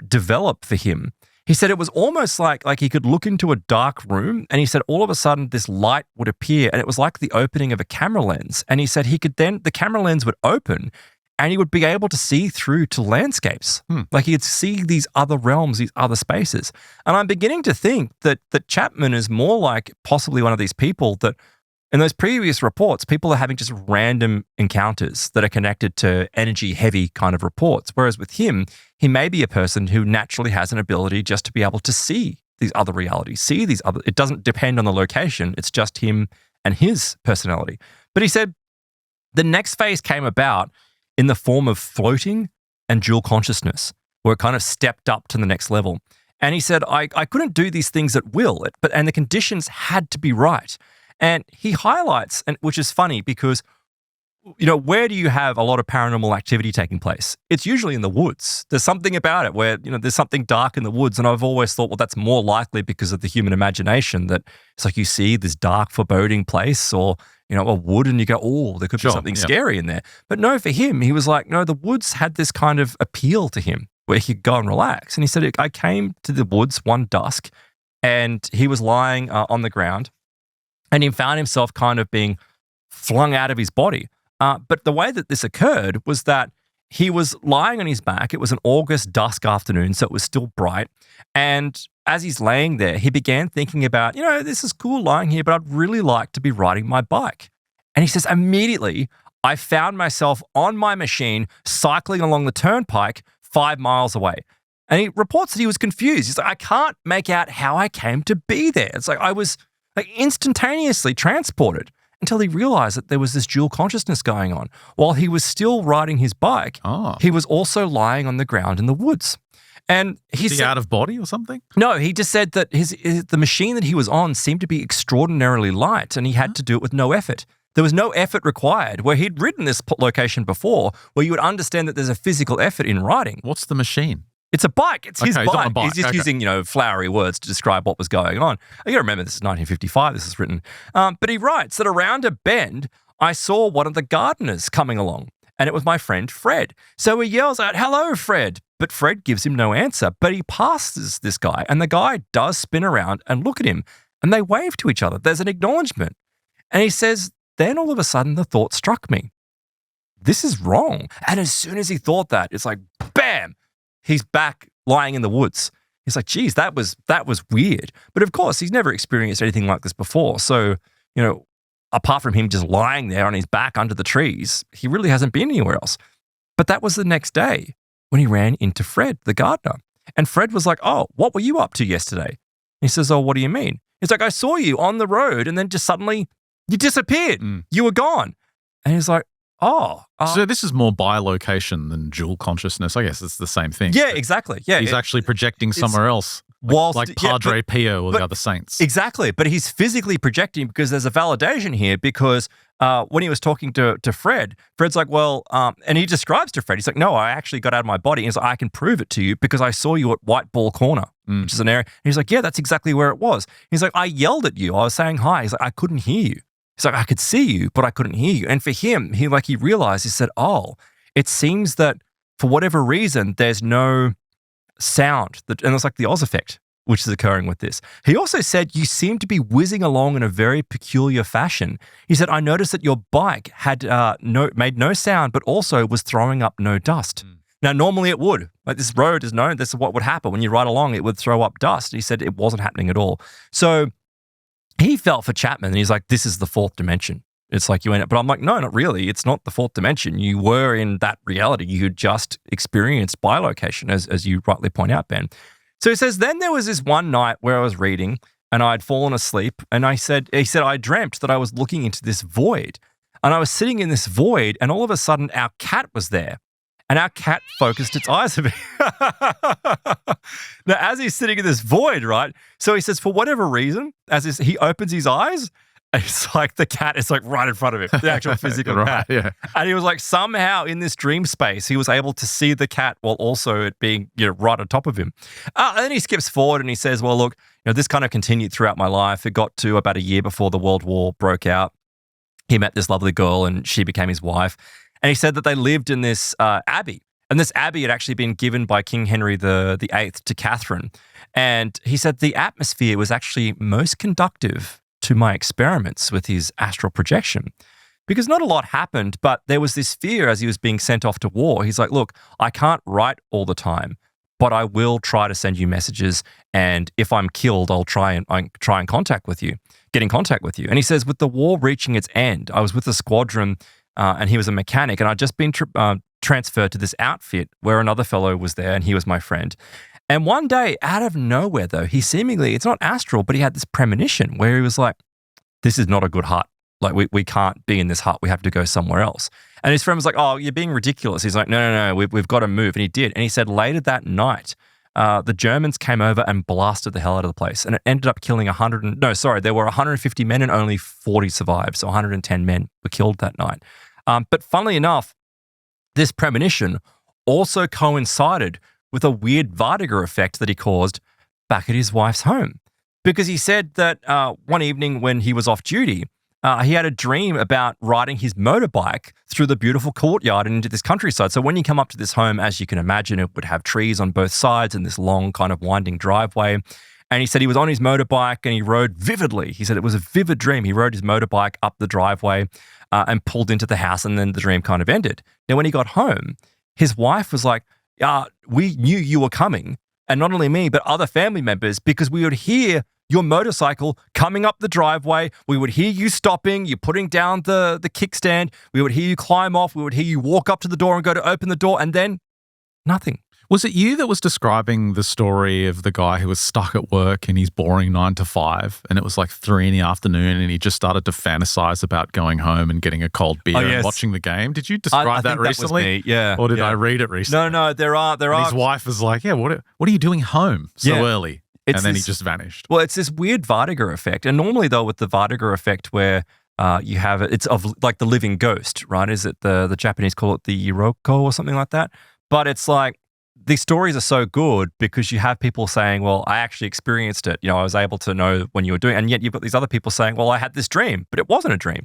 develop for him, he said it was almost like he could look into a dark room, and he said all of a sudden this light would appear, and it was like the opening of a camera lens. And he said the camera lens would open and he would be able to see through to landscapes. Like he could see these other realms, these other spaces. And I'm beginning to think that Chapman is more like possibly one of these people that In those previous reports, people are having just random encounters that are connected to energy-heavy kind of reports. Whereas with him, he may be a person who naturally has an ability just to be able to see these other realities, it doesn't depend on the location. It's just him and his personality. But he said the next phase came about in the form of floating and dual consciousness, where it kind of stepped up to the next level. And he said, I couldn't do these things at will, and the conditions had to be right. And he highlights, which is funny because, where do you have a lot of paranormal activity taking place? It's usually in the woods. There's something about it where, there's something dark in the woods. And I've always thought, well, that's more likely because of the human imagination, that it's like you see this dark, foreboding place or, a wood and you go, oh, there could be something scary in there. But no, for him, he was like, no, the woods had this kind of appeal to him where he could go and relax. And he said, I came to the woods one dusk and he was lying on the ground. And he found himself kind of being flung out of his body. But the way that this occurred was that he was lying on his back. It was an August dusk afternoon, so it was still bright. And as he's laying there, he began thinking about, this is cool lying here, but I'd really like to be riding my bike. And he says, immediately, I found myself on my machine cycling along the turnpike 5 miles away. And he reports that he was confused. He's like, I can't make out how I came to be there. It's like I was instantaneously transported until he realized that there was this dual consciousness going on. While he was still riding his bike, he was also lying on the ground in the woods. And Is he out of body or something? No, he just said that the machine that he was on seemed to be extraordinarily light and he had to do it with no effort. There was no effort required, where he'd ridden this location before, where you would understand that there's a physical effort in riding. What's the machine? It's a bike. It's his bike. He's on a bike. He's just using, flowery words to describe what was going on. You got to remember, this is 1955. This is written. But he writes that around a bend, I saw one of the gardeners coming along, and it was my friend Fred. So he yells out, "Hello, Fred!" But Fred gives him no answer. But he passes this guy, and the guy does spin around and look at him, and they wave to each other. There's an acknowledgement, and he says, then all of a sudden the thought struck me. This is wrong. And as soon as he thought that, it's like, bam! He's back lying in the woods. He's like, geez, that was weird. But of course, he's never experienced anything like this before. So, apart from him just lying there on his back under the trees, he really hasn't been anywhere else. But that was the next day when he ran into Fred, the gardener. And Fred was like, oh, what were you up to yesterday? He says, oh, what do you mean? He's like, I saw you on the road and then just suddenly you disappeared. You were gone. And he's like, oh. So this is more bilocation than dual consciousness. I guess it's the same thing. Yeah, exactly. Yeah, he's actually projecting somewhere else, like Padre Pio or the other saints. Exactly. But he's physically projecting because there's a validation here because when he was talking to Fred, Fred's like, well, and he describes to Fred, he's like, no, I actually got out of my body. And he's like, I can prove it to you because I saw you at White Ball Corner, which is an area. And he's like, yeah, that's exactly where it was. He's like, I yelled at you. I was saying hi. He's like, I couldn't hear you. He's like, I could see you, but I couldn't hear you. And for him, he realized, he said, oh, it seems that for whatever reason, there's no sound. And it's like the Oz effect, which is occurring with this. He also said, you seem to be whizzing along in a very peculiar fashion. He said, I noticed that your bike had made no sound, but also was throwing up no dust. Now, normally it would. Like this road is known, this is what would happen. When you ride along, it would throw up dust. He said it wasn't happening at all. So he felt for Chapman and he's like, this is the fourth dimension. It's like you went, but I'm like, no, not really. It's not the fourth dimension. You were in that reality. You just experienced bilocation, as you rightly point out, Ben. So he says, then there was this one night where I was reading and I'd fallen asleep and he said, I dreamt that I was looking into this void and I was sitting in this void and all of a sudden our cat was there. And our cat focused its eyes on me. Now, as he's sitting in this void, right? So he says, for whatever reason, he opens his eyes, and it's like the cat is like right in front of him, the actual physical cat. Yeah. And he was like, somehow in this dream space, he was able to see the cat while also it being right on top of him. And then he skips forward and he says, well, look, this kind of continued throughout my life. It got to about a year before the World War broke out. He met this lovely girl and she became his wife. And he said that they lived in this abbey. And this abbey had actually been given by King Henry VIII to Catherine. And he said the atmosphere was actually most conductive to my experiments with his astral projection. Because not a lot happened, but there was this fear as he was being sent off to war. He's like, look, I can't write all the time, but I will try to send you messages. And if I'm killed, I'll try and contact with you. get in contact with you. And he says, with the war reaching its end, I was with a squadron and he was a mechanic, and I'd just been transferred to this outfit where another fellow was there and he was my friend. And one day, out of nowhere though, he seemingly, it's not astral, but he had this premonition where he was like, this is not a good hut. Like, we can't be in this hut. We have to go somewhere else. And his friend was like, oh, you're being ridiculous. He's like, no, we've got to move. And he did. And he said later that night, the Germans came over and blasted the hell out of the place. And it ended up killing there were 150 men and only 40 survived. So 110 men were killed that night. But funnily enough, this premonition also coincided with a weird Vartiger effect that he caused back at his wife's home. Because he said that one evening when he was off duty, he had a dream about riding his motorbike through the beautiful courtyard and into this countryside. So when you come up to this home, as you can imagine, it would have trees on both sides and this long kind of winding driveway. And he said he was on his motorbike and he rode vividly. He said it was a vivid dream. He rode his motorbike up the driveway and pulled into the house, and then the dream kind of ended. Now, when he got home, his wife was like, we knew you were coming. And not only me, but other family members, because we would hear your motorcycle coming up the driveway. We would hear you stopping, you putting down the kickstand. We would hear you climb off. We would hear you walk up to the door and go to open the door, and then nothing. Was it you that was describing the story of the guy who was stuck at work in his boring 9 to 5, and it was like 3 in the afternoon, and he just started to fantasize about going home and getting a cold beer and watching the game? Did you describe that recently? That was me. Yeah. Or did I read it recently? No, there are. And his wife was like, yeah, what are you doing home so early? And then he just vanished. Well, it's this weird Vartiger effect. And normally, though, with the Vartiger effect where you have it, it's of like the living ghost, right? Is it the Japanese call it the Iroko or something like that? But it's like these stories are so good because you have people saying, well, I actually experienced it. You know, I was able to know when you were doing it. And yet you've got these other people saying, well, I had this dream, but it wasn't a dream.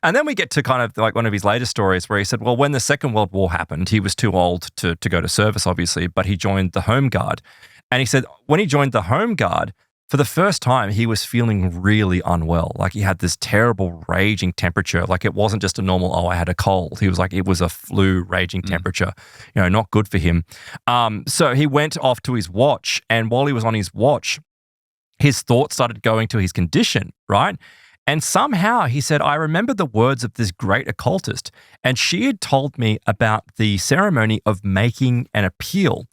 And then we get to kind of like one of his later stories where he said, well, when the Second World War happened, he was too old to go to service, obviously, but he joined the Home Guard. And he said when he joined the Home Guard, for the first time, he was feeling really unwell. Like he had this terrible raging temperature. Like it wasn't just a normal, I had a cold. He was like, it was a flu raging temperature, not good for him. So he went off to his watch. And while he was on his watch, his thoughts started going to his condition, right? And somehow he said, I remember the words of this great occultist. And she had told me about the ceremony of making an appeal.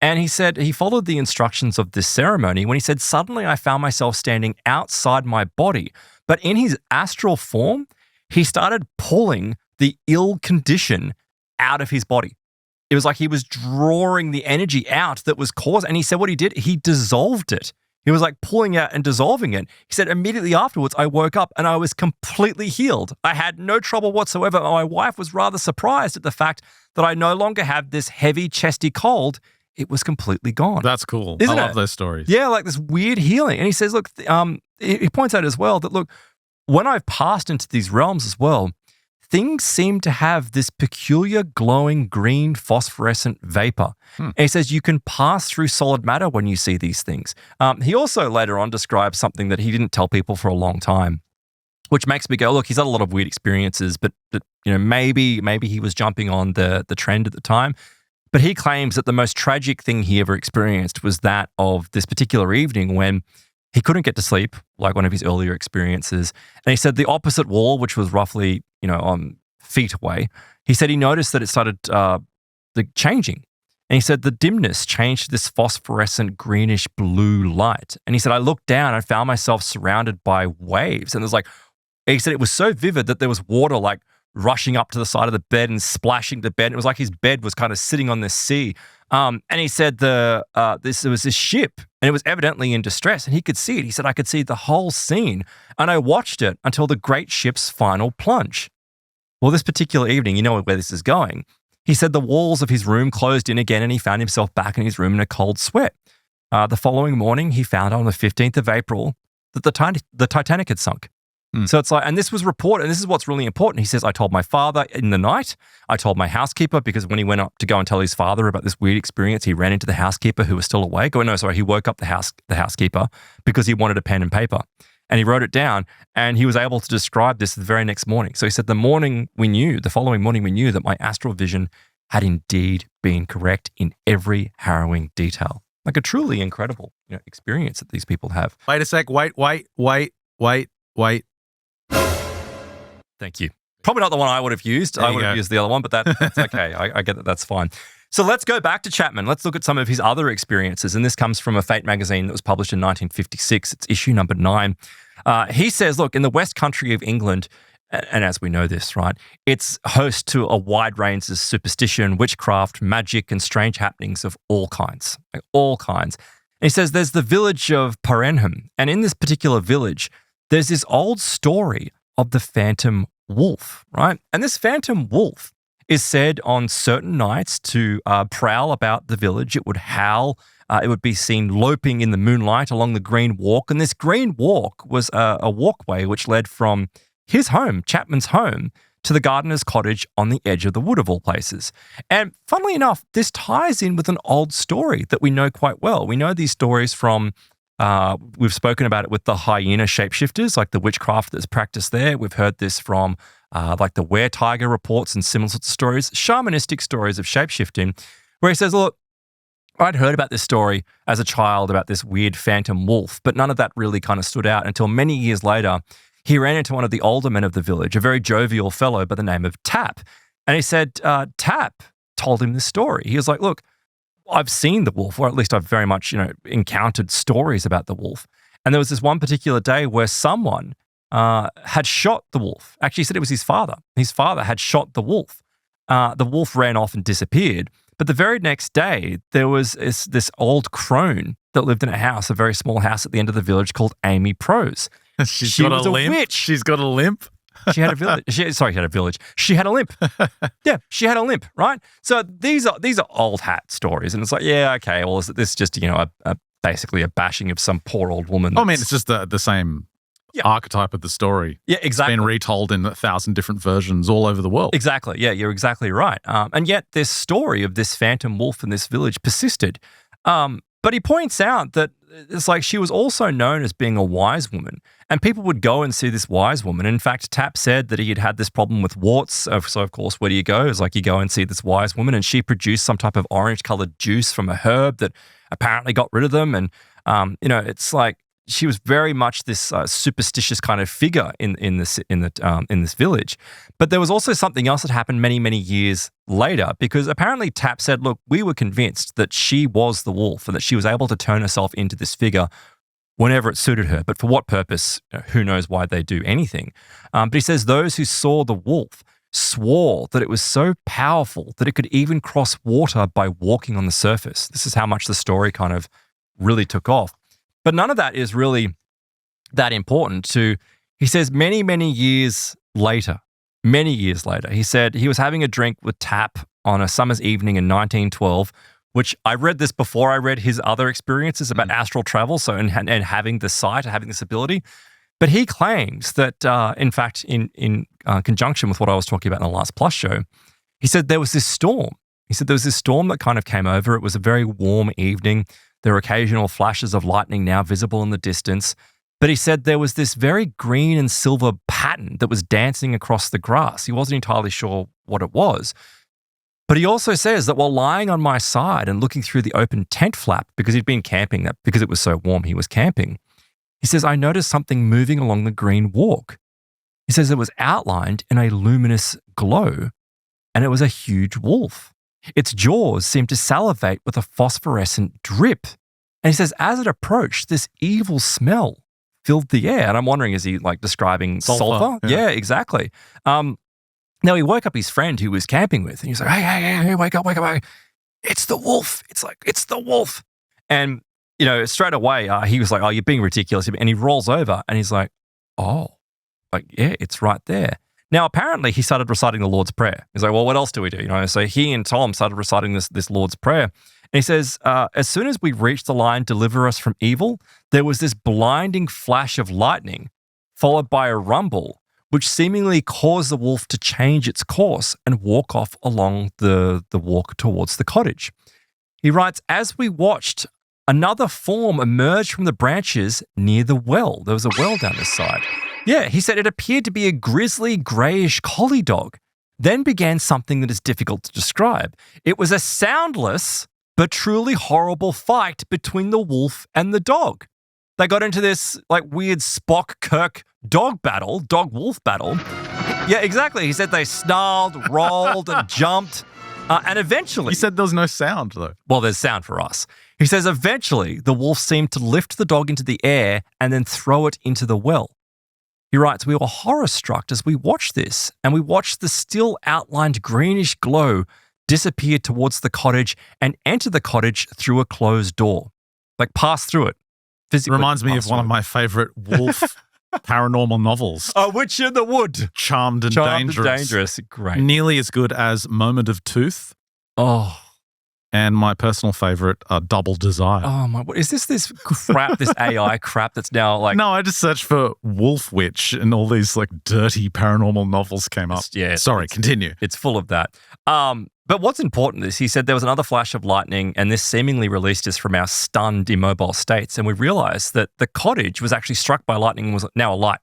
And he said he followed the instructions of this ceremony when he said, suddenly I found myself standing outside my body. But in his astral form, he started pulling the ill condition out of his body. It was like he was drawing the energy out that was caused. And he said what he did, he dissolved it. He was like pulling out and dissolving it. He said, immediately afterwards, I woke up and I was completely healed. I had no trouble whatsoever. My wife was rather surprised at the fact that I no longer have this heavy, chesty cold. It was completely gone. That's cool. Isn't I love those stories. Yeah, like this weird healing. And he says, look, he points out as well that, look, when I've passed into these realms as well, things seem to have this peculiar glowing green phosphorescent vapor. And he says you can pass through solid matter when you see these things. He also later on describes something that he didn't tell people for a long time, which makes me go, look, he's had a lot of weird experiences, but maybe he was jumping on the trend at the time. But he claims that the most tragic thing he ever experienced was that of this particular evening when he couldn't get to sleep, like one of his earlier experiences. And he said the opposite wall, which was roughly, feet away, he said he noticed that it started changing. And he said the dimness changed to this phosphorescent greenish blue light. And he said, I looked down and found myself surrounded by waves. And he said it was so vivid that there was water like rushing up to the side of the bed and splashing the bed. It was like his bed was kind of sitting on this sea. And he said there was this ship and it was evidently in distress and he could see it. He said, I could see the whole scene and I watched it until the great ship's final plunge. Well, this particular evening, you know where this is going. He said the walls of his room closed in again and he found himself back in his room in a cold sweat. The following morning, he found on the 15th of April that the Titanic had sunk. So it's like, and this was reported, and this is what's really important. He says, I told my father in the night, I told my housekeeper, because when he went up to go and tell his father about this weird experience, he ran into the housekeeper who was still awake. He woke up the housekeeper because he wanted a pen and paper. And he wrote it down, and he was able to describe this the very next morning. So he said, the following morning we knew that my astral vision had indeed been correct in every harrowing detail. Like a truly incredible experience that these people have. Wait a sec, wait. Wait. Thank you. Probably not the one I would have used. I would have used the other one, but that's okay. I get that. That's fine. So let's go back to Chapman. Let's look at some of his other experiences. And this comes from a Fate magazine that was published in 1956. It's issue number 9. He says, look, in the West Country of England, and as we know this, right, it's host to a wide range of superstition, witchcraft, magic, and strange happenings of all kinds, like all kinds. And he says there's the village of Parenham. And in this particular village, there's this old story of the phantom wolf, right? And this phantom wolf is said on certain nights to prowl about the village. It would howl. It would be seen loping in the moonlight along the Green Walk. And this Green Walk was a walkway which led from his home, Chapman's home, to the gardener's cottage on the edge of the wood of all places. And funnily enough, this ties in with an old story that we know quite well. We know these stories from, we've spoken about it with the hyena shapeshifters, like the witchcraft that's practiced there. We've heard this from like the were-tiger reports and similar sorts of stories, shamanistic stories of shapeshifting, where he says, look, I'd heard about this story as a child about this weird phantom wolf, but none of that really kind of stood out until many years later. He ran into one of the older men of the village, a very jovial fellow by the name of Tap. And he said, Tap told him this story. He was like, look, I've seen the wolf, or at least I've very much, encountered stories about the wolf. And there was this one particular day where someone had shot the wolf. Actually, he said it was his father. His father had shot the wolf. The wolf ran off and disappeared. But the very next day, there was this old crone that lived in a house, a very small house at the end of the village called Amy Prose. She was a witch. She's got a limp. She had a village. She had a village. She had a limp. Yeah, she had a limp, right? So these are old hat stories. And it's like, yeah, okay, well, is this just, basically a bashing of some poor old woman? I mean, it's just the same archetype of the story. Yeah, exactly. It's been retold in 1,000 different versions all over the world. Exactly. Yeah, you're exactly right. And yet this story of this phantom wolf in this village persisted. But he points out that it's like she was also known as being a wise woman, and people would go and see this wise woman. In fact, Tap said that he had had this problem with warts. So, of course, where do you go? It's like you go and see this wise woman, and she produced some type of orange-colored juice from a herb that apparently got rid of them. And, it's like she was very much this superstitious kind of figure in this village. But there was also something else that happened many, many years later, because apparently Tap said, look, we were convinced that she was the wolf and that she was able to turn herself into this figure whenever it suited her. But for what purpose, who knows why they do anything. But he says those who saw the wolf swore that it was so powerful that it could even cross water by walking on the surface. This is how much the story kind of really took off. But none of that is really that important he says many, many years later, he said he was having a drink with Tap on a summer's evening in 1912, which I read this before I read his other experiences about astral travel, so and having the sight, having this ability. But he claims that, in fact, in conjunction with what I was talking about in the last Plus show, he said there was this storm. He said there was this storm that kind of came over. It was a very warm evening. There were occasional flashes of lightning now visible in the distance. But he said there was this very green and silver pattern that was dancing across the grass. He wasn't entirely sure what it was. But he also says that while lying on my side and looking through the open tent flap, because he'd been camping, because it was so warm, he was camping, he says, I noticed something moving along the green walk. He says it was outlined in a luminous glow, and it was a huge wolf. Its jaws seemed to salivate with a phosphorescent drip. And he says, as it approached, this evil smell filled the air. And I'm wondering, is he like describing sulfur? Yeah, exactly. Now he woke up his friend who was camping with, and he's like, hey, wake up. It's the wolf. It's like, it's the wolf. And, straight away, he was like, oh, you're being ridiculous. And he rolls over and he's like, oh, like, yeah, it's right there. Now, apparently, he started reciting the Lord's Prayer. He's like, well, what else do we do? So he and Tom started reciting this Lord's Prayer. And he says, as soon as we reached the line, deliver us from evil, there was this blinding flash of lightning, followed by a rumble, which seemingly caused the wolf to change its course and walk off along the walk towards the cottage. He writes, as we watched, another form emerged from the branches near the well. There was a well down this side. Yeah, he said it appeared to be a grizzly, greyish collie dog. Then began something that is difficult to describe. It was a soundless but truly horrible fight between the wolf and the dog. They got into this like weird Spock-Kirk dog-wolf battle. Yeah, exactly. He said they snarled, rolled, and jumped. And eventually... He said there was no sound, though. Well, there's sound for us. He says eventually the wolf seemed to lift the dog into the air and then throw it into the well. He writes, we were horror-struck as we watched this, and we watched the still outlined greenish glow disappear towards the cottage and enter the cottage through a closed door. Like, pass through it. Physically reminds me of one of my favorite wolf paranormal novels. A Witch in the Wood. Charmed and Dangerous. Great. Nearly as good as Moment of Tooth. Oh. And my personal favorite, Double Desire. Oh my! Is this crap? This AI crap that's now like? No, I just searched for Wolf Witch, and all these like dirty paranormal novels came up. Yeah. Sorry, continue. It's full of that. But what's important is he said there was another flash of lightning, and this seemingly released us from our stunned, immobile states, and we realized that the cottage was actually struck by lightning and was now alight.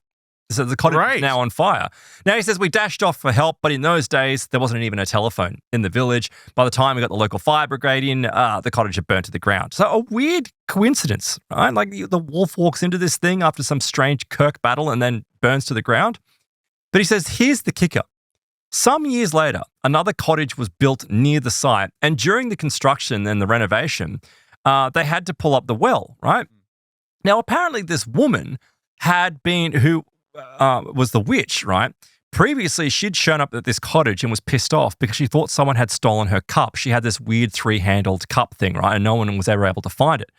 So the cottage is now on fire. Now he says we dashed off for help, but in those days, there wasn't even a telephone in the village. By the time we got the local fire brigade in, the cottage had burnt to the ground. So a weird coincidence, right? Like the wolf walks into this thing after some strange Kirk battle and then burns to the ground. But he says, here's the kicker. Some years later, another cottage was built near the site, and during the construction and the renovation, they had to pull up the well, right? Now, apparently this woman who was the witch, right? Previously, she'd shown up at this cottage and was pissed off because she thought someone had stolen her cup. She had this weird 3-handled cup thing, right? And no one was ever able to find it.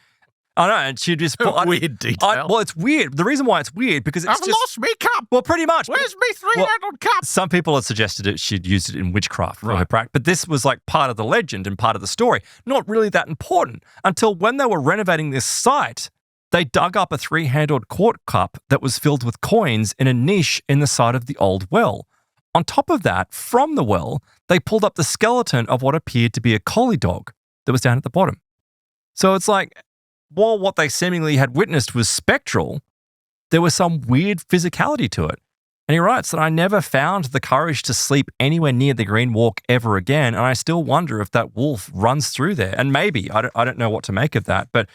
I know, and she just... weird detail. Well, it's weird. The reason why it's weird, because it's I've lost me cup. Well, pretty much. Where's me 3-handled cup? Some people had suggested that she'd used it in witchcraft for her practice, but this was like part of the legend and part of the story. Not really that important until when they were renovating this site, they dug up a 3-handled quart cup that was filled with coins in a niche in the side of the old well. On top of that, from the well, they pulled up the skeleton of what appeared to be a collie dog that was down at the bottom. So it's like, while what they seemingly had witnessed was spectral, there was some weird physicality to it. And he writes that I never found the courage to sleep anywhere near the Green Walk ever again, and I still wonder if that wolf runs through there. And maybe, I don't know what to make of that, but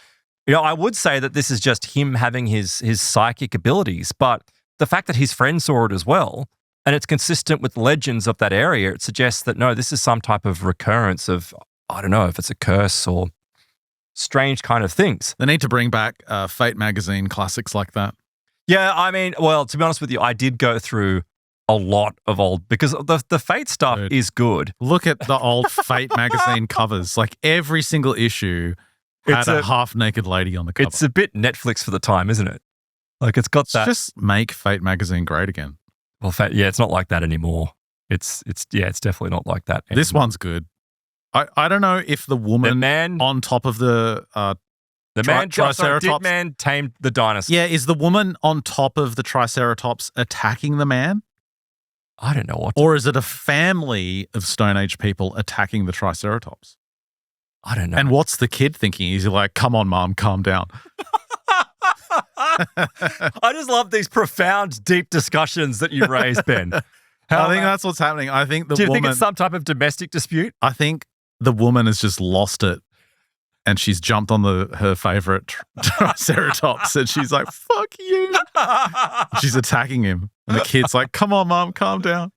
I would say that this is just him having his psychic abilities, but the fact that his friend saw it as well, and it's consistent with legends of that area, it suggests that, no, this is some type of recurrence of, I don't know if it's a curse or strange kind of things. They need to bring back Fate magazine classics like that. Yeah, I mean, well, to be honest with you, I did go through a lot of old, because the Fate stuff is good. Look at the old Fate magazine covers. Like every single issue had a half-naked lady on the cover. It's a bit Netflix for the time, isn't it? Like it's got that. Just make Fate magazine great again. Well, it's not like that anymore. It's definitely not like that anymore. This one's good. I don't know if the woman on top of the Triceratops. Man tamed the dinosaur. Yeah, is the woman on top of the Triceratops attacking the man? I don't know Or is it a family of Stone Age people attacking the Triceratops? I don't know. And what's the kid thinking? He's like, come on, Mom, calm down. I just love these profound, deep discussions that you raise, Ben. I think that's what's happening. I think the woman... Do you think it's some type of domestic dispute? I think the woman has just lost it, and she's jumped on her favorite Triceratops, and she's like, fuck you. She's attacking him. And the kid's like, come on, Mom, calm down.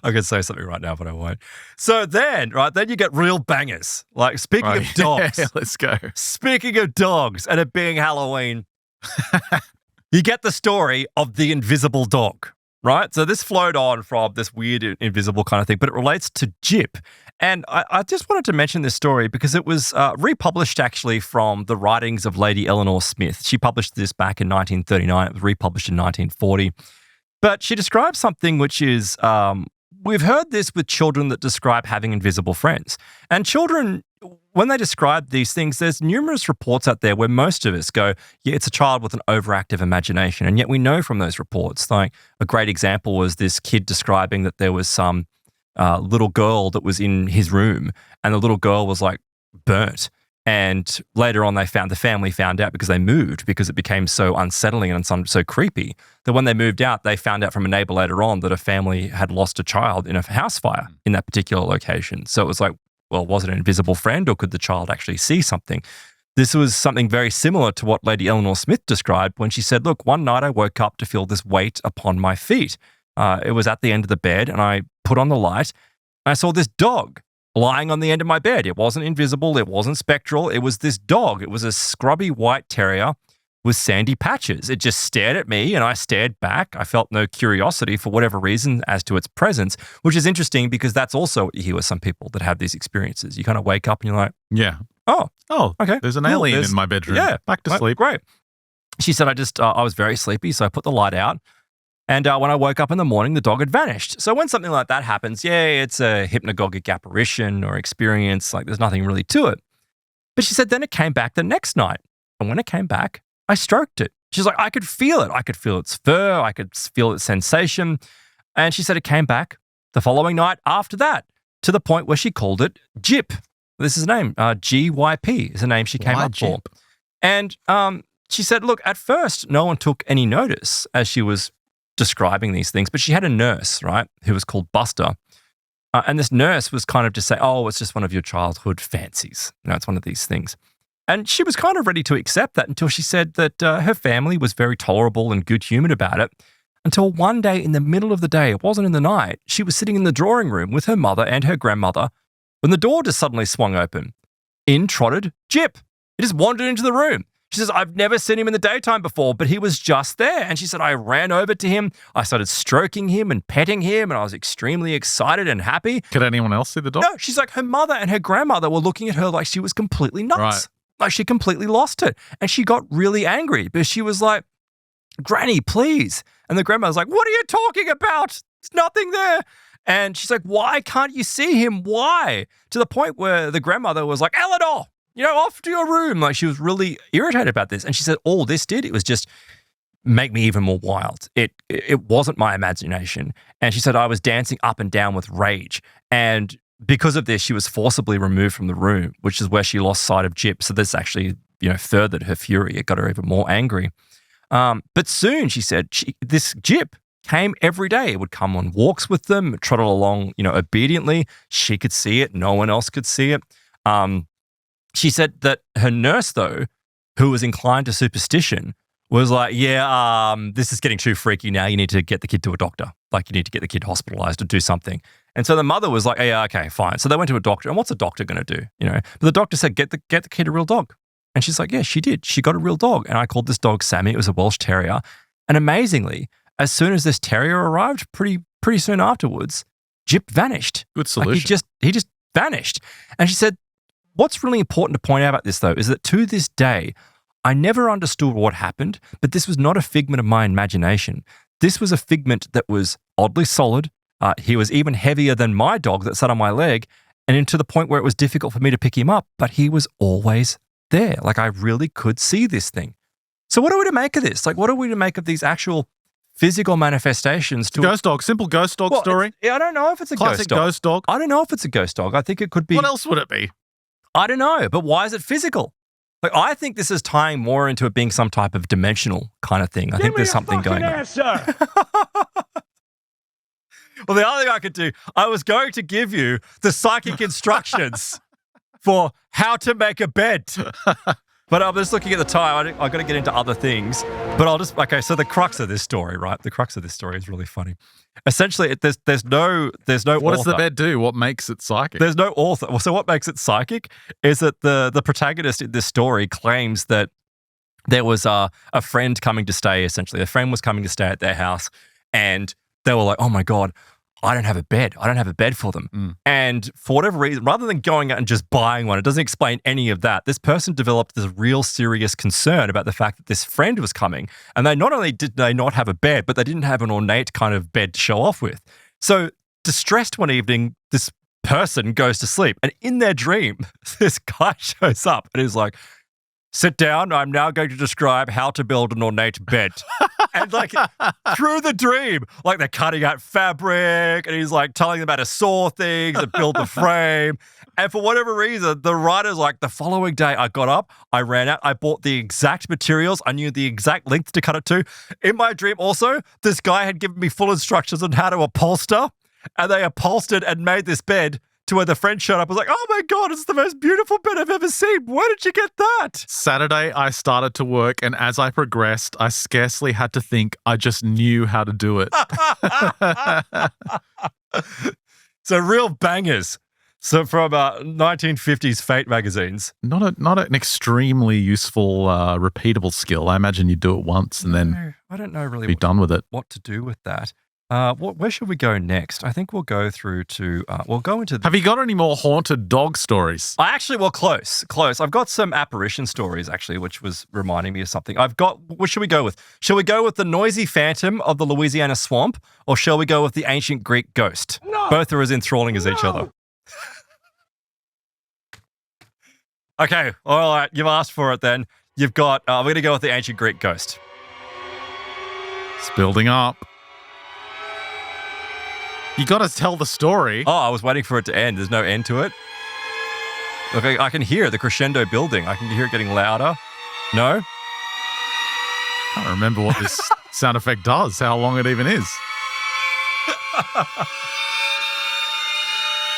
I could say something right now, but I won't. So then you get real bangers. Like, speaking of dogs. Yeah, let's go. Speaking of dogs and it being Halloween, you get the story of the invisible dog, right? So this flowed on from this weird invisible kind of thing, but it relates to Jip. And I just wanted to mention this story because it was republished actually from the writings of Lady Eleanor Smith. She published this back in 1939. It was republished in 1940. But she describes something which is, we've heard this with children that describe having invisible friends. And children, when they describe these things, there's numerous reports out there where most of us go, yeah, it's a child with an overactive imagination. And yet we know from those reports, like a great example was this kid describing that there was some little girl that was in his room, and the little girl was like burnt. And later on, the family found out because they moved, because it became so unsettling and so creepy that when they moved out, they found out from a neighbor later on that a family had lost a child in a house fire in that particular location. So it was like, well, was it an invisible friend, or could the child actually see something? This was something very similar to what Lady Eleanor Smith described when she said, look, one night I woke up to feel this weight upon my feet. It was at the end of the bed, and I put on the light, and I saw this dog lying on the end of my bed. It wasn't invisible. It wasn't spectral. It was this dog. It was a scrubby white terrier with sandy patches. It just stared at me, and I stared back. I felt no curiosity for whatever reason as to its presence, which is interesting because that's also what you hear with some people that have these experiences. You kind of wake up and you're like, yeah. Oh, okay. There's an alien in my bedroom. Yeah. Back to sleep. Great. She said, I was very sleepy, so I put the light out. And when I woke up in the morning, the dog had vanished. So when something like that happens, it's a hypnagogic apparition or experience. Like there's nothing really to it. But she said then it came back the next night. And when it came back, I stroked it. She's like, I could feel it. I could feel its fur. I could feel its sensation. And she said it came back the following night after that to the point where she called it Jip. This is a name. GYP is a name she came up for. And she said, look, at first, no one took any notice as she was describing these things, but she had a nurse, right, who was called Buster. And this nurse was kind of just saying, oh, it's just one of your childhood fancies. It's one of these things. And she was kind of ready to accept that until she said that her family was very tolerable and good-humored about it. Until one day in the middle of the day, it wasn't in the night, she was sitting in the drawing room with her mother and her grandmother when the door just suddenly swung open. In trotted Jip. He just wandered into the room. She says, I've never seen him in the daytime before, but he was just there. And she said, I ran over to him. I started stroking him and petting him, and I was extremely excited and happy. Could anyone else see the dog? No, she's like, her mother and her grandmother were looking at her like she was completely nuts. Right. Like she completely lost it. And she got really angry because she was like, Granny, please. And the grandmother's like, what are you talking about? There's nothing there. And she's like, why can't you see him? Why? To the point where the grandmother was like, Eleanor, off to your room. Like she was really irritated about this. And she said, all this did, it was just make me even more wild. It wasn't my imagination. And she said, I was dancing up and down with rage. And because of this, she was forcibly removed from the room, which is where she lost sight of Jip. So this actually, furthered her fury. It got her even more angry. But soon, she said, this Jip came every day. It would come on walks with them, trotted along, obediently. She could see it. No one else could see it. She said that her nurse, though, who was inclined to superstition, was like, this is getting too freaky now. You need to get the kid to a doctor. Like, you need to get the kid hospitalized or do something. And so the mother was like, yeah, okay, fine. So they went to a doctor. And what's a doctor going to do? But the doctor said, get the kid a real dog. And she's like, yeah, she did. She got a real dog. And I called this dog Sammy. It was a Welsh Terrier. And amazingly, as soon as this terrier arrived, pretty soon afterwards, Jip vanished. Good solution. Like he just vanished. And she said, what's really important to point out about this, though, is that to this day, I never understood what happened, but this was not a figment of my imagination. This was a figment that was oddly solid. He was even heavier than my dog that sat on my leg, and to the point where it was difficult for me to pick him up, but he was always there. Like, I really could see this thing. So what are we to make of this? Like, what are we to make of these actual physical manifestations? Ghost dog, simple ghost dog story. I don't know if it's a classic ghost dog. I don't know if it's a ghost dog. I think it could be. What else would it be? I don't know, but why is it physical? Like, I think this is tying more into it being some type of dimensional kind of thing. I think there's something going on. Well, the other thing I could do, I was going to give you the psychic instructions for how to make a bed. But I'm just looking at the time. I've got to get into other things. But so the crux of this story, right? The crux of this story is really funny. Essentially, there's no What does author. the bed do? What makes it psychic? There's no author. Well, so what makes it psychic is that the protagonist in this story claims that there was a friend coming to stay, essentially. A friend was coming to stay at their house, and they were like, oh my God, I don't have a bed. I don't have a bed for them. Mm. And for whatever reason, rather than going out and just buying one, it doesn't explain any of that. This person developed this real serious concern about the fact that this friend was coming. And they not only did they not have a bed, but they didn't have an ornate kind of bed to show off with. So distressed one evening, this person goes to sleep. And in their dream, this guy shows up and is like, sit down. I'm now going to describe how to build an ornate bed. And like through the dream, like they're cutting out fabric and he's like telling them how to saw things and build the frame. And for whatever reason, the writer's like, the following day I got up, I ran out, I bought the exact materials. I knew the exact length to cut it to. In my dream also, this guy had given me full instructions on how to upholster, and they upholstered and made this bed to where the friend showed up. I was like, oh my God, it's the most beautiful bed I've ever seen. Where did you get that? Saturday, I started to work, and as I progressed, I scarcely had to think. I just knew how to do it. So real bangers. So from 1950s Fate magazines. Not an extremely useful, repeatable skill. I imagine you do it once and then I don't know really be done with it. What to do with that. Where should we go next? I think we'll go through to, we'll go into... Have you got any more haunted dog stories? Close. I've got some apparition stories, actually, which was reminding me of something. What should we go with? Shall we go with the noisy phantom of the Louisiana swamp, or shall we go with the ancient Greek ghost? No! Both are as enthralling as each other. Okay, all right, you've asked for it then. You've got, we're going to go with the ancient Greek ghost. It's building up. You got to tell the story. Oh, I was waiting for it to end. There's no end to it. Look, I can hear the crescendo building. I can hear it getting louder. No? I can't remember what this sound effect does, how long it even is.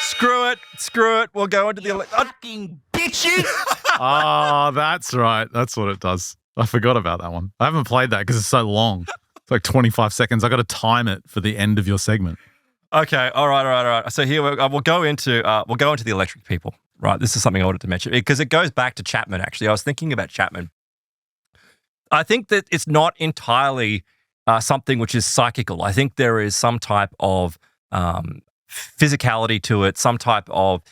Screw it. We'll go into the fucking bitches. Ah, that's right. That's what it does. I forgot about that one. I haven't played that because it's so long. It's like 25 seconds. I got to time it for the end of your segment. Okay. All right. So here we'll go into the electric people. Right. This is something I wanted to mention because it goes back to Chapman. Actually, I was thinking about Chapman. I think that it's not entirely something which is psychical. I think there is some type of physicality to it, some type of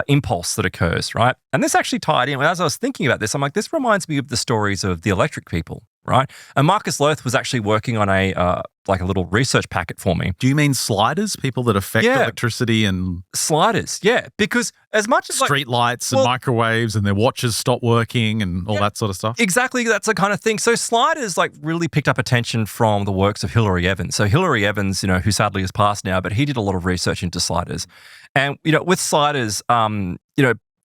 impulse that occurs, right? And this actually tied in. As I was thinking about this, I'm like, this reminds me of the stories of the electric people, right? And Marcus Loth was actually working on a little research packet for me. Do you mean sliders? People that affect electricity and... Sliders, yeah. Because as much as street lights and microwaves and their watches stop working and all that sort of stuff? Exactly, that's the kind of thing. So sliders really picked up attention from the works of Hilary Evans. So Hilary Evans, who sadly has passed now, but he did a lot of research into sliders. And, with sliders,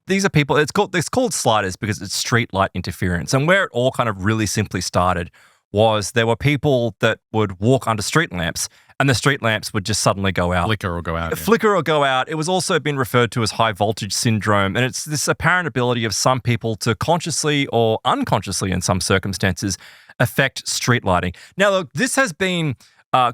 these are people, it's called sliders because it's street light interference. And where it all kind of really simply started was there were people that would walk under street lamps and the street lamps would just suddenly go out. Flicker or go out. Flicker or go out. It was also been referred to as high voltage syndrome. And it's this apparent ability of some people to consciously or unconsciously in some circumstances affect street lighting. Now, look, this has been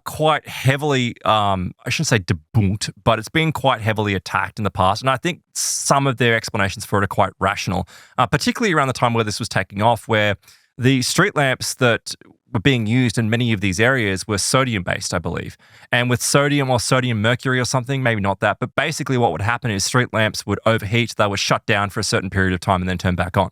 quite heavily, I shouldn't say debunked, but it's been quite heavily attacked in the past. And I think some of their explanations for it are quite rational, particularly around the time where this was taking off, where the street lamps that were being used in many of these areas were sodium-based, I believe. And with sodium or sodium mercury or something, maybe not that, but basically what would happen is street lamps would overheat, they would shut down for a certain period of time and then turn back on.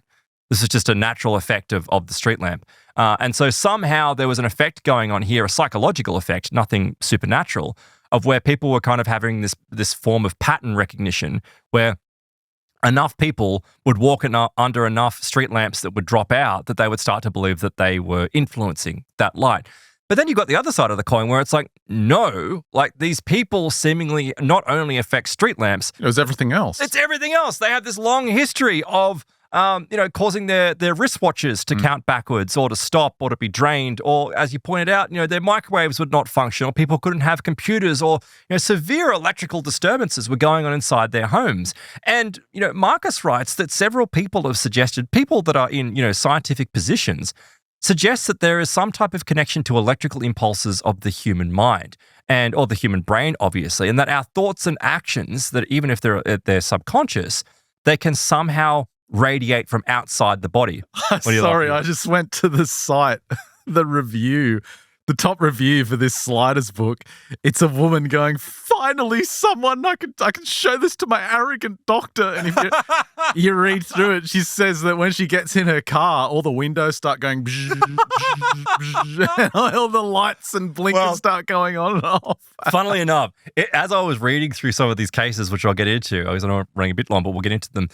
This is just a natural effect of the street lamp. And so somehow there was an effect going on here, a psychological effect, nothing supernatural, of where people were kind of having this form of pattern recognition where enough people would walk under enough street lamps that would drop out that they would start to believe that they were influencing that light. But then you've got the other side of the coin where it's like, no, these people seemingly not only affect street lamps. It was everything else. It's everything else. They have this long history of causing their wristwatches to count backwards or to stop or to be drained, or as you pointed out, their microwaves would not function, or people couldn't have computers, or severe electrical disturbances were going on inside their homes. And Marcus writes that several people have suggested, people that are in scientific positions, suggest that there is some type of connection to electrical impulses of the human mind or the human brain, obviously, and that our thoughts and actions, that even if they're subconscious, they can somehow radiate from outside the body. Sorry, I just went to the site, the top review for this Sliders book. It's a woman going, finally someone, I can show this to my arrogant doctor. And if you read through it, she says that when she gets in her car, all the windows start going and all the lights and blinkers start going on and off. Funnily enough, as I was reading through some of these cases, which I'll get into, I know I'm running a bit long, but we'll get into them.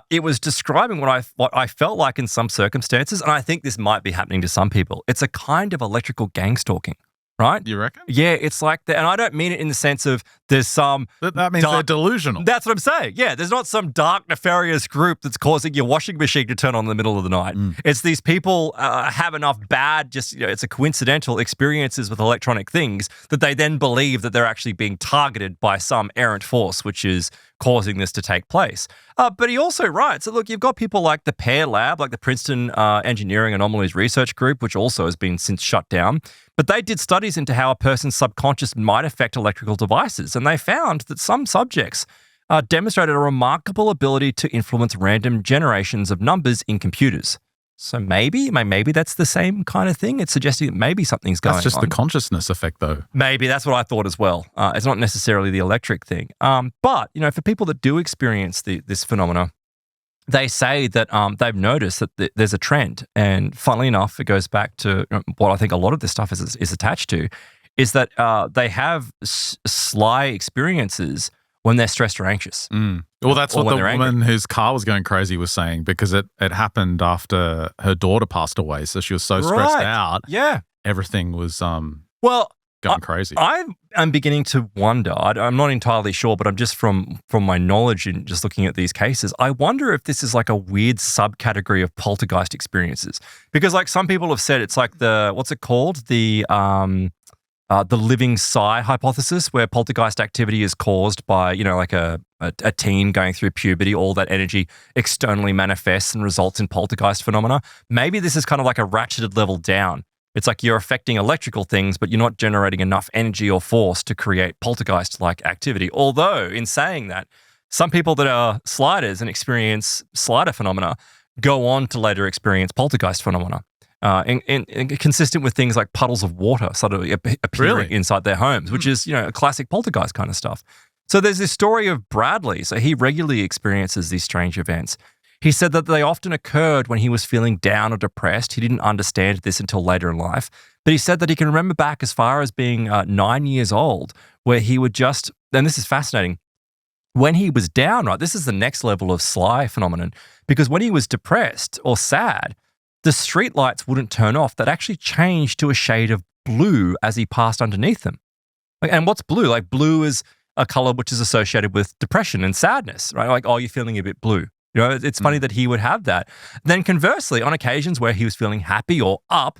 It was describing what I felt like in some circumstances, and I think this might be happening to some people. It's a kind of electrical gang stalking, right? You reckon? Yeah, it's like that. And I don't mean it in the sense of there's some... That means they're delusional. That's what I'm saying. Yeah, there's not some dark, nefarious group that's causing your washing machine to turn on in the middle of the night. It's these people have enough bad, it's a coincidental experiences with electronic things that they then believe that they're actually being targeted by some errant force, which is causing this to take place. But he also writes that, look, you've got people like the Pear Lab, like the Princeton Engineering Anomalies Research Group, which also has been since shut down. But they did studies into how a person's subconscious might affect electrical devices. And they found that some subjects demonstrated a remarkable ability to influence random generations of numbers in computers. So maybe that's the same kind of thing. It's suggesting that maybe something's going on. That's just the consciousness effect, though. Maybe that's what I thought as well. It's not necessarily the electric thing. But, for people that do experience this phenomena, they say that they've noticed that there's a trend. And funnily enough, it goes back to what I think a lot of this stuff is attached to, is that they have sly experiences when they're stressed or anxious. Well, that's what the woman whose car was going crazy was saying, because it happened after her daughter passed away. So she was so stressed out. Yeah. Everything was going crazy. I'm beginning to wonder. I'm not entirely sure, but I'm just from my knowledge and just looking at these cases, I wonder if this is like a weird subcategory of poltergeist experiences. Because like some people have said, it's like what's it called? The living psi hypothesis, where poltergeist activity is caused by, like a teen going through puberty, all that energy externally manifests and results in poltergeist phenomena. Maybe this is kind of like a ratcheted level down. It's like you're affecting electrical things, but you're not generating enough energy or force to create poltergeist-like activity. Although, in saying that, some people that are sliders and experience slider phenomena go on to later experience poltergeist phenomena. And consistent with things like puddles of water sort of appearing inside their homes, which is, a classic poltergeist kind of stuff. So there's this story of Bradley. So he regularly experiences these strange events. He said that they often occurred when he was feeling down or depressed. He didn't understand this until later in life. But he said that he can remember back as far as being 9 years old, where he would just, and this is fascinating, when he was down, right, this is the next level of sly phenomenon, because when he was depressed or sad, the street lights wouldn't turn off. They'd actually change to a shade of blue as he passed underneath them. And what's blue? Like blue is a color which is associated with depression and sadness, right? Like, oh, you're feeling a bit blue. It's funny that he would have that. Then conversely, on occasions where he was feeling happy or up,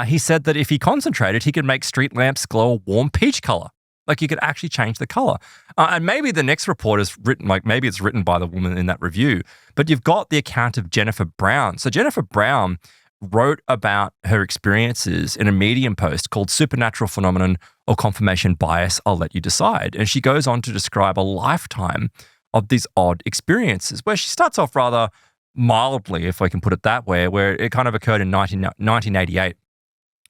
he said that if he concentrated, he could make street lamps glow a warm peach color. Like you could actually change the color. And maybe the next report is written, like maybe it's written by the woman in that review, but you've got the account of Jennifer Brown. So Jennifer Brown wrote about her experiences in a Medium post called Supernatural Phenomenon or Confirmation Bias, I'll Let You Decide. And she goes on to describe a lifetime of these odd experiences, where she starts off rather mildly, if I can put it that way, where it kind of occurred in 1988,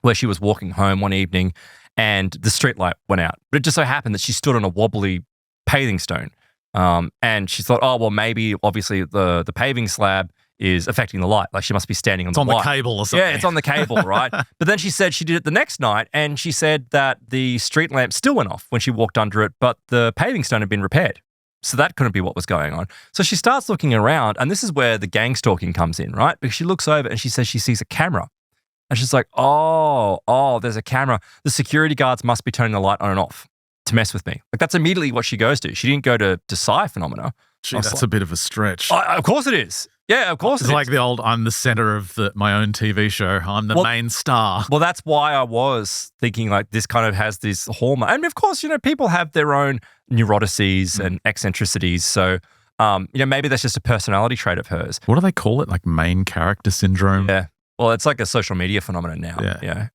where she was walking home one evening and the street light went out. But it just so happened that she stood on a wobbly paving stone. And she thought, oh, well, maybe obviously the paving slab is affecting the light. Like she must be standing on the light. It's on the cable or something. Yeah, it's on the cable, right? But then she said she did it the next night, and she said that the street lamp still went off when she walked under it, but the paving stone had been repaired. So that couldn't be what was going on. So she starts looking around, and this is where the gang stalking comes in, right? Because she looks over and she says she sees a camera. And she's like, oh, there's a camera. The security guards must be turning the light on and off to mess with me. Like that's immediately what she goes to. She didn't go to psi phenomena. Gee, that's a bit of a stretch. Of course it is. Yeah, of course it's like the old, I'm the center of my own TV show. I'm the main star. Well, that's why I was thinking like this kind of has this hallmark. And of course, people have their own neurotices and eccentricities. So, maybe that's just a personality trait of hers. What do they call it? Like main character syndrome? Yeah. Well, it's like a social media phenomenon now. Yeah.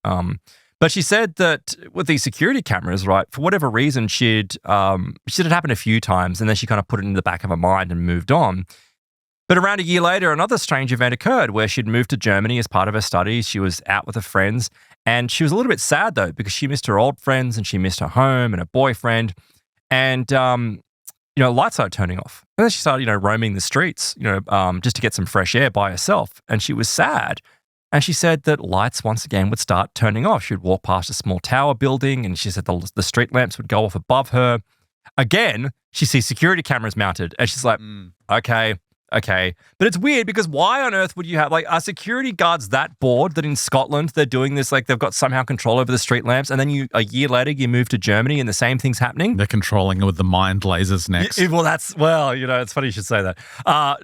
But she said that with these security cameras, right, for whatever reason, she'd it happen a few times, and then she kind of put it in the back of her mind and moved on. But around a year later, another strange event occurred where she'd moved to Germany as part of her studies. She was out with her friends, and she was a little bit sad, though, because she missed her old friends and she missed her home and her boyfriend. And, lights started turning off. And then she started, roaming the streets, just to get some fresh air by herself. And she was sad. And she said that lights once again would start turning off. She would walk past a small tower building, and she said the street lamps would go off above her. Again, she sees security cameras mounted, and she's like, okay. But it's weird because why on earth would you have, are security guards that bored that in Scotland they're doing this, they've got somehow control over the street lamps, and then a year later you move to Germany and the same thing's happening? They're controlling it with the mind lasers next. It's funny you should say that.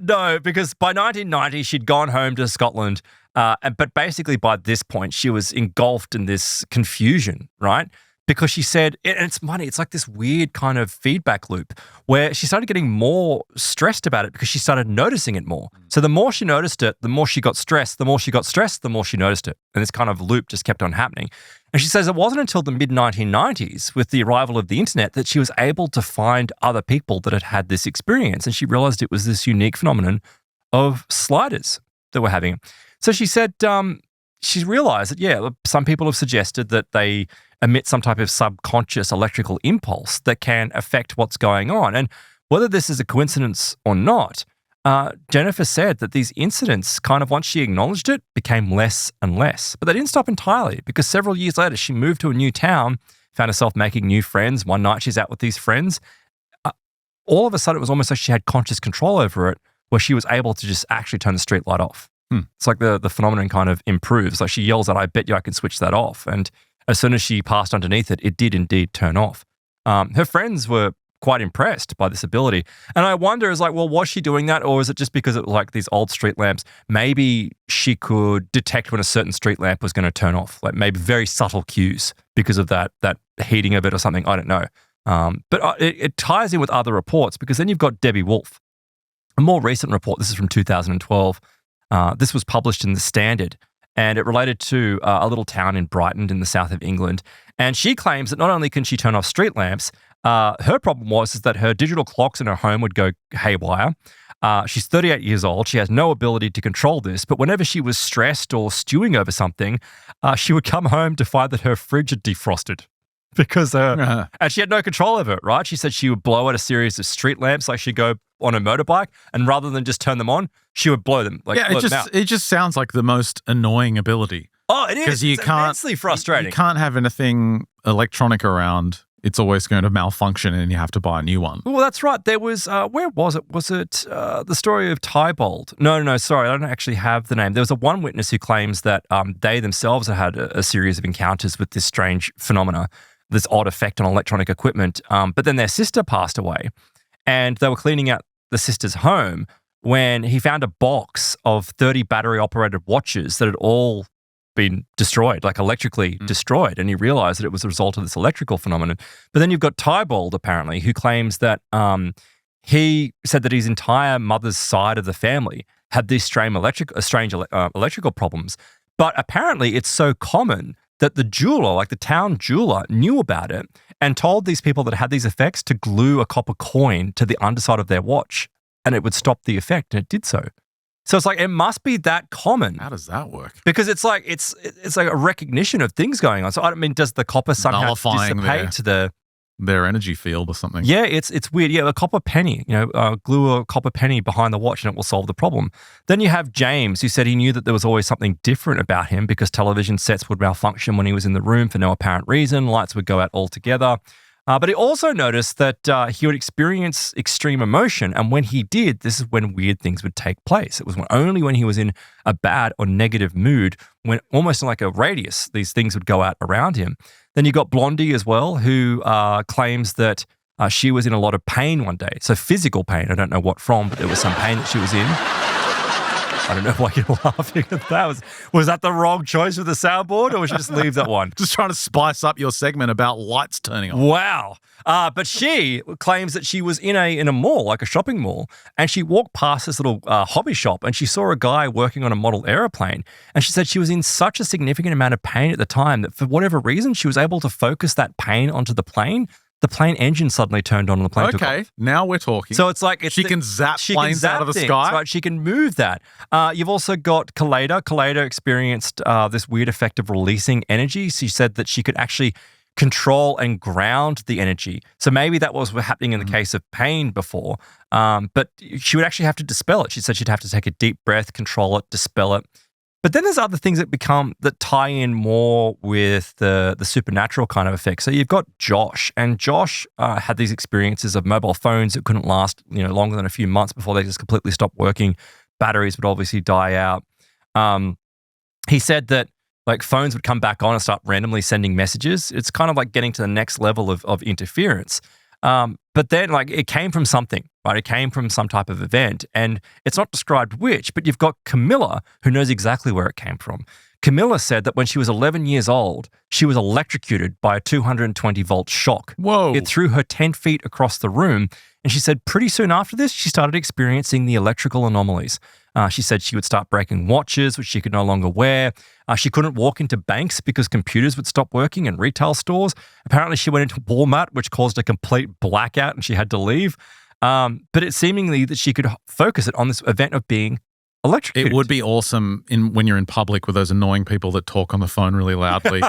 No, because by 1990 she'd gone home to Scotland, but basically by this point she was engulfed in this confusion, right? because she said, and it's funny, it's like this weird kind of feedback loop where she started getting more stressed about it because she started noticing it more. So the more she noticed it, the more she got stressed, the more she got stressed, the more she noticed it. And this kind of loop just kept on happening. And she says it wasn't until the mid-1990s with the arrival of the internet that she was able to find other people that had had this experience. And she realized it was this unique phenomenon of sliders that were having. So she said she realized that, yeah, some people have suggested that they emit some type of subconscious electrical impulse that can affect what's going on. And whether this is a coincidence or not, Jennifer said that these incidents, kind of once she acknowledged it, became less and less. But they didn't stop entirely, because several years later, she moved to a new town, found herself making new friends. One night she's out with these friends. All of a sudden, it was almost like she had conscious control over it, where she was able to just actually turn the street light off. It's like the phenomenon kind of improves. Like she yells out, "I bet you I can switch that off." And as soon as she passed underneath it, it did indeed turn off. Her friends were quite impressed by this ability. And I wonder, is like, well, was she doing that? Or is it just because it was like these old street lamps? Maybe she could detect when a certain street lamp was going to turn off, like maybe very subtle cues because of that heating of it or something. I don't know. But it ties in with other reports, because then you've got Debbie Wolf. A more recent report, this is from 2012. This was published in The Standard, and it related to a little town in Brighton in the south of England. And she claims that not only can she turn off street lamps, her problem was that her digital clocks in her home would go haywire. She's 38 years old. She has no ability to control this, but whenever she was stressed or stewing over something, she would come home to find that her fridge had defrosted. Because and she had no control over it, right? She said she would blow out a series of street lamps, like she'd go on a motorbike, and rather than just turn them on, she would blow them. Like, yeah, it just sounds like the most annoying ability. Oh, it is. Because it's immensely frustrating. You can't have anything electronic around. It's always going to malfunction, and you have to buy a new one. Well, that's right. There was, where was it? Was it the story of Tybalt? No, sorry, I don't actually have the name. There was one witness who claims that they themselves had a series of encounters with this strange phenomena, this odd effect on electronic equipment. But then their sister passed away, and they were cleaning out the sister's home when he found a box of 30 battery-operated watches that had all been destroyed, like electrically destroyed. And he realized that it was a result of this electrical phenomenon. But then you've got Tybalt, apparently, who claims that he said that his entire mother's side of the family had these strange electrical problems. But apparently it's so common that the jeweler, like the town jeweler, knew about it and told these people that had these effects to glue a copper coin to the underside of their watch, and it would stop the effect, and it did so. So it's like, it must be that common. How does that work? Because it's like it's like a recognition of things going on. So I mean, does the copper somehow dissipate their energy field or something? Yeah, it's weird. Yeah, a copper penny, glue a copper penny behind the watch and it will solve the problem. Then you have James, who said he knew that there was always something different about him because television sets would malfunction when he was in the room for no apparent reason. Lights would go out altogether. But he also noticed that he would experience extreme emotion. And when he did, this is when weird things would take place. It was only when he was in a bad or negative mood, when almost in like a radius, these things would go out around him. Then you got Blondie as well, who claims that she was in a lot of pain one day. So physical pain. I don't know what from, but there was some pain that she was in. I don't know why you're laughing at that. Was that the wrong choice with the soundboard, or we should just leave that one? Just trying to spice up your segment about lights turning on. Wow. But she claims that she was in a mall, like a shopping mall, and she walked past this little hobby shop, and she saw a guy working on a model airplane. And she said she was in such a significant amount of pain at the time that for whatever reason, she was able to focus that pain onto the plane. The plane engine suddenly turned on and the plane took off. Okay, now we're talking. So it's like she can zap planes out of the sky. Right? She can move that. You've also got Kaleda. Kaleda experienced this weird effect of releasing energy. She said that she could actually control and ground the energy. So maybe that was happening in the case of pain before, but she would actually have to dispel it. She said she'd have to take a deep breath, control it, dispel it. But then there's other things that tie in more with the supernatural kind of effects. So you've got Josh, and Josh had these experiences of mobile phones that couldn't last, longer than a few months before they just completely stopped working. Batteries would obviously die out. He said that like phones would come back on and start randomly sending messages. It's kind of like getting to the next level of interference. But then like it came from something, right? It came from some type of event, and it's not described which, but you've got Camilla who knows exactly where it came from. Camilla said that when she was 11 years old, she was electrocuted by a 220-volt shock. Whoa. It threw her 10 feet across the room, and she said pretty soon after this, she started experiencing the electrical anomalies. She said she would start breaking watches, which she could no longer wear. She couldn't walk into banks because computers would stop working and retail stores. Apparently, she went into Walmart, which caused a complete blackout, and she had to leave. But it's seemingly that she could focus it on this event of being electrocuted. It would be awesome when you're in public with those annoying people that talk on the phone really loudly.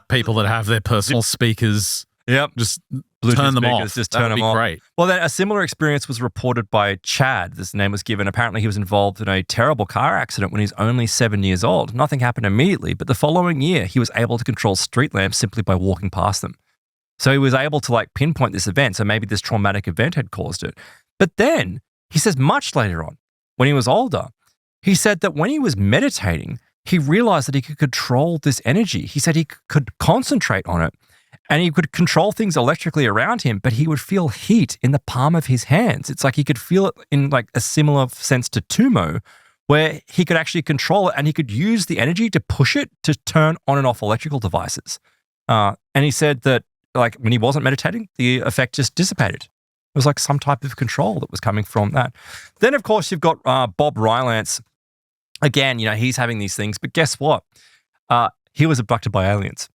People that have their personal speakers. Yep. Just Bluetooth turn them speakers, off. just turn them off. Great. Well, then a similar experience was reported by Chad. This name was given. Apparently, he was involved in a terrible car accident when he was only 7 years old. Nothing happened immediately, but the following year, he was able to control street lamps simply by walking past them. So he was able to pinpoint this event. So maybe this traumatic event had caused it. But then he says much later on, when he was older, he said that when he was meditating, he realized that he could control this energy. He said he could concentrate on it and he could control things electrically around him, but he would feel heat in the palm of his hands. It's like he could feel it in a similar sense to Tumo, where he could actually control it and he could use the energy to push it to turn on and off electrical devices. And he said that when he wasn't meditating, the effect just dissipated. It was like some type of control that was coming from that. Then, of course, you've got Bob Rylance. Again, he's having these things, but guess what? He was abducted by aliens.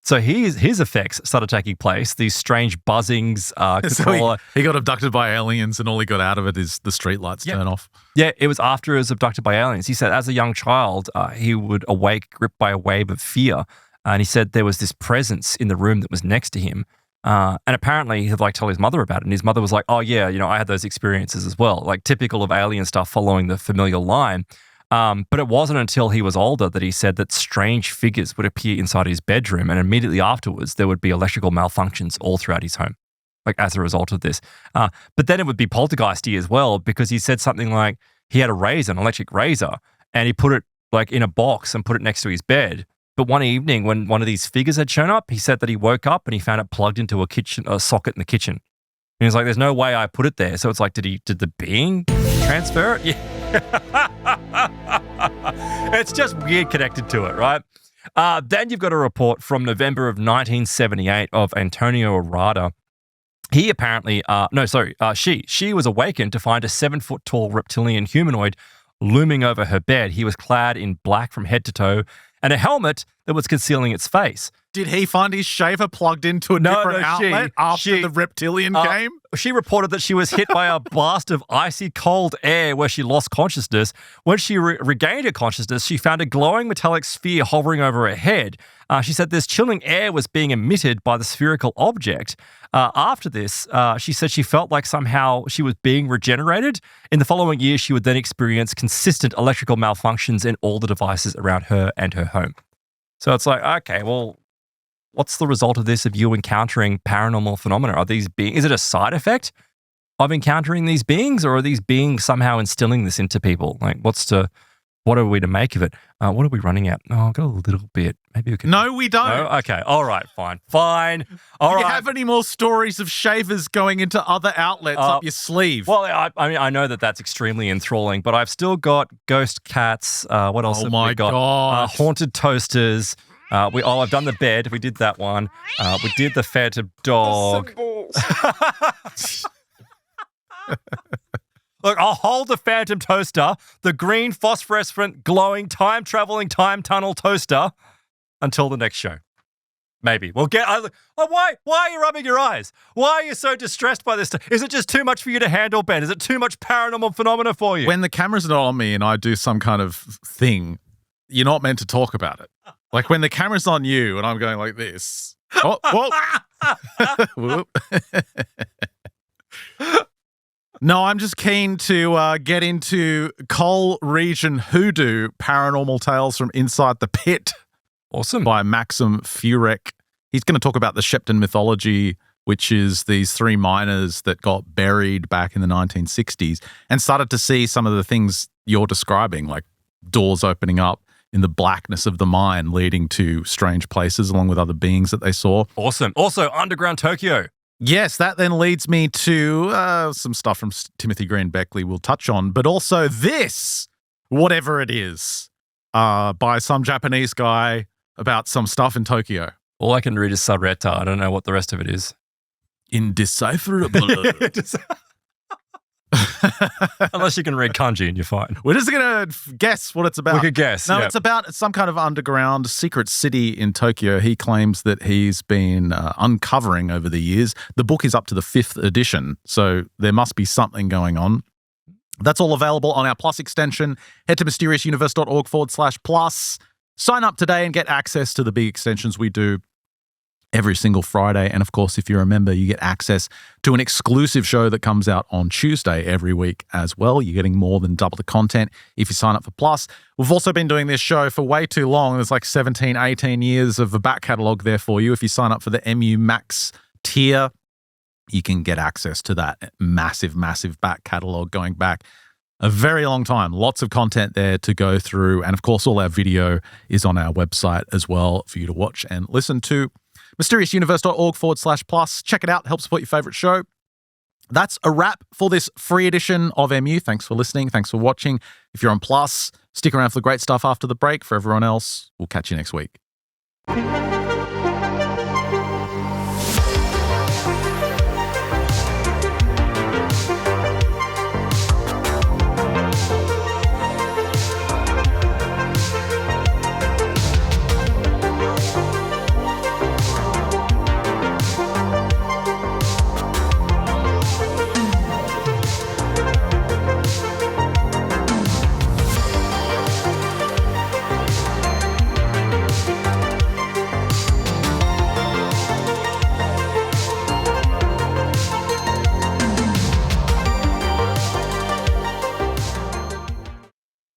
So his effects started taking place, these strange buzzings. So he got abducted by aliens and all he got out of it is the streetlights turn off. Yeah, it was after he was abducted by aliens. He said as a young child, he would awake gripped by a wave of fear. And he said there was this presence in the room that was next to him. And apparently he'd tell his mother about it. And his mother was like, oh yeah, I had those experiences as well. Typical of alien stuff following the familiar line. But it wasn't until he was older that he said that strange figures would appear inside his bedroom. And immediately afterwards, there would be electrical malfunctions all throughout his home, as a result of this. But then it would be poltergeisty as well, because he said something like he had an electric razor, and he put it in a box and put it next to his bed. But one evening, when one of these figures had shown up, he said that he woke up and he found it plugged into a socket in the kitchen. And he was like, "There's no way I put it there." So it's did the being transfer it? Yeah, it's just weird connected to it, right? Then you've got a report from November of 1978 of Antonio Arada. He apparently, she was awakened to find a 7-foot-tall reptilian humanoid looming over her bed. He was clad in black from head to toe, and a helmet that was concealing its face. Did he find his shaver plugged into a different outlet after the reptilian came? She reported that she was hit by a blast of icy cold air where she lost consciousness. When she regained her consciousness, she found a glowing metallic sphere hovering over her head. She said this chilling air was being emitted by the spherical object. After this, she said she felt like somehow she was being regenerated. In the following year, she would then experience consistent electrical malfunctions in all the devices around her and her home. So it's okay, well, what's the result of this, of you encountering paranormal phenomena? Are these is it a side effect of encountering these beings, or are these beings somehow instilling this into people? What are we to make of it? What are we running at? Oh, I've got a little bit. Maybe we can. No, we don't. No? Okay. All right. Fine. All right. Do you have any more stories of shavers going into other outlets up your sleeve? Well, I know that's extremely enthralling, but I've still got ghost cats. What else have we got? God. Haunted toasters. I've done the bed. We did that one. We did the phantom dog. Look, I'll hold the phantom toaster, the green phosphorescent glowing time-traveling time tunnel toaster, until the next show. Maybe. We'll get... why are you rubbing your eyes? Why are you so distressed by this? Is it just too much for you to handle, Ben? Is it too much paranormal phenomena for you? When the camera's not on me and I do some kind of thing, you're not meant to talk about it. When the camera's on you and I'm going like this. Oh, whoop. No, I'm just keen to get into Cole Region Hoodoo, Paranormal Tales from Inside the Pit. Awesome. By Maxim Furek. He's going to talk about the Shepton mythology, which is these 3 miners that got buried back in the 1960s and started to see some of the things you're describing, like doors opening up in the blackness of the mine, leading to strange places along with other beings that they saw. Awesome. Also, Underground Tokyo. Yes, that then leads me to some stuff from Timothy Green Beckley we'll touch on, but also this, whatever it is. by some Japanese guy about some stuff in Tokyo. All I can read is Sareta. I don't know what the rest of it is. Indecipherable. Unless you can read kanji and you're fine. We're just going to guess what it's about. We could guess. No, It's about some kind of underground secret city in Tokyo. He claims that he's been uncovering over the years. The book is up to the 5th edition, so there must be something going on. That's all available on our Plus extension. Head to mysteriousuniverse.org/plus. Sign up today and get access to the big extensions we do every single Friday. And of course, if you're a member, you get access to an exclusive show that comes out on Tuesday every week as well. You're getting more than double the content if you sign up for Plus. We've also been doing this show for way too long. There's like 17, 18 years of a back catalogue there for you. If you sign up for the MU Max tier, you can get access to that massive, massive back catalogue going back a very long time. Lots of content there to go through. And of course, all our video is on our website as well for you to watch and listen to. mysteriousuniverse.org/plus. Check it out. Help support your favorite show. That's a wrap for this free edition of MU. Thanks for listening. Thanks for watching. If you're on Plus, stick around for the great stuff after the break. For everyone else, we'll catch you next week.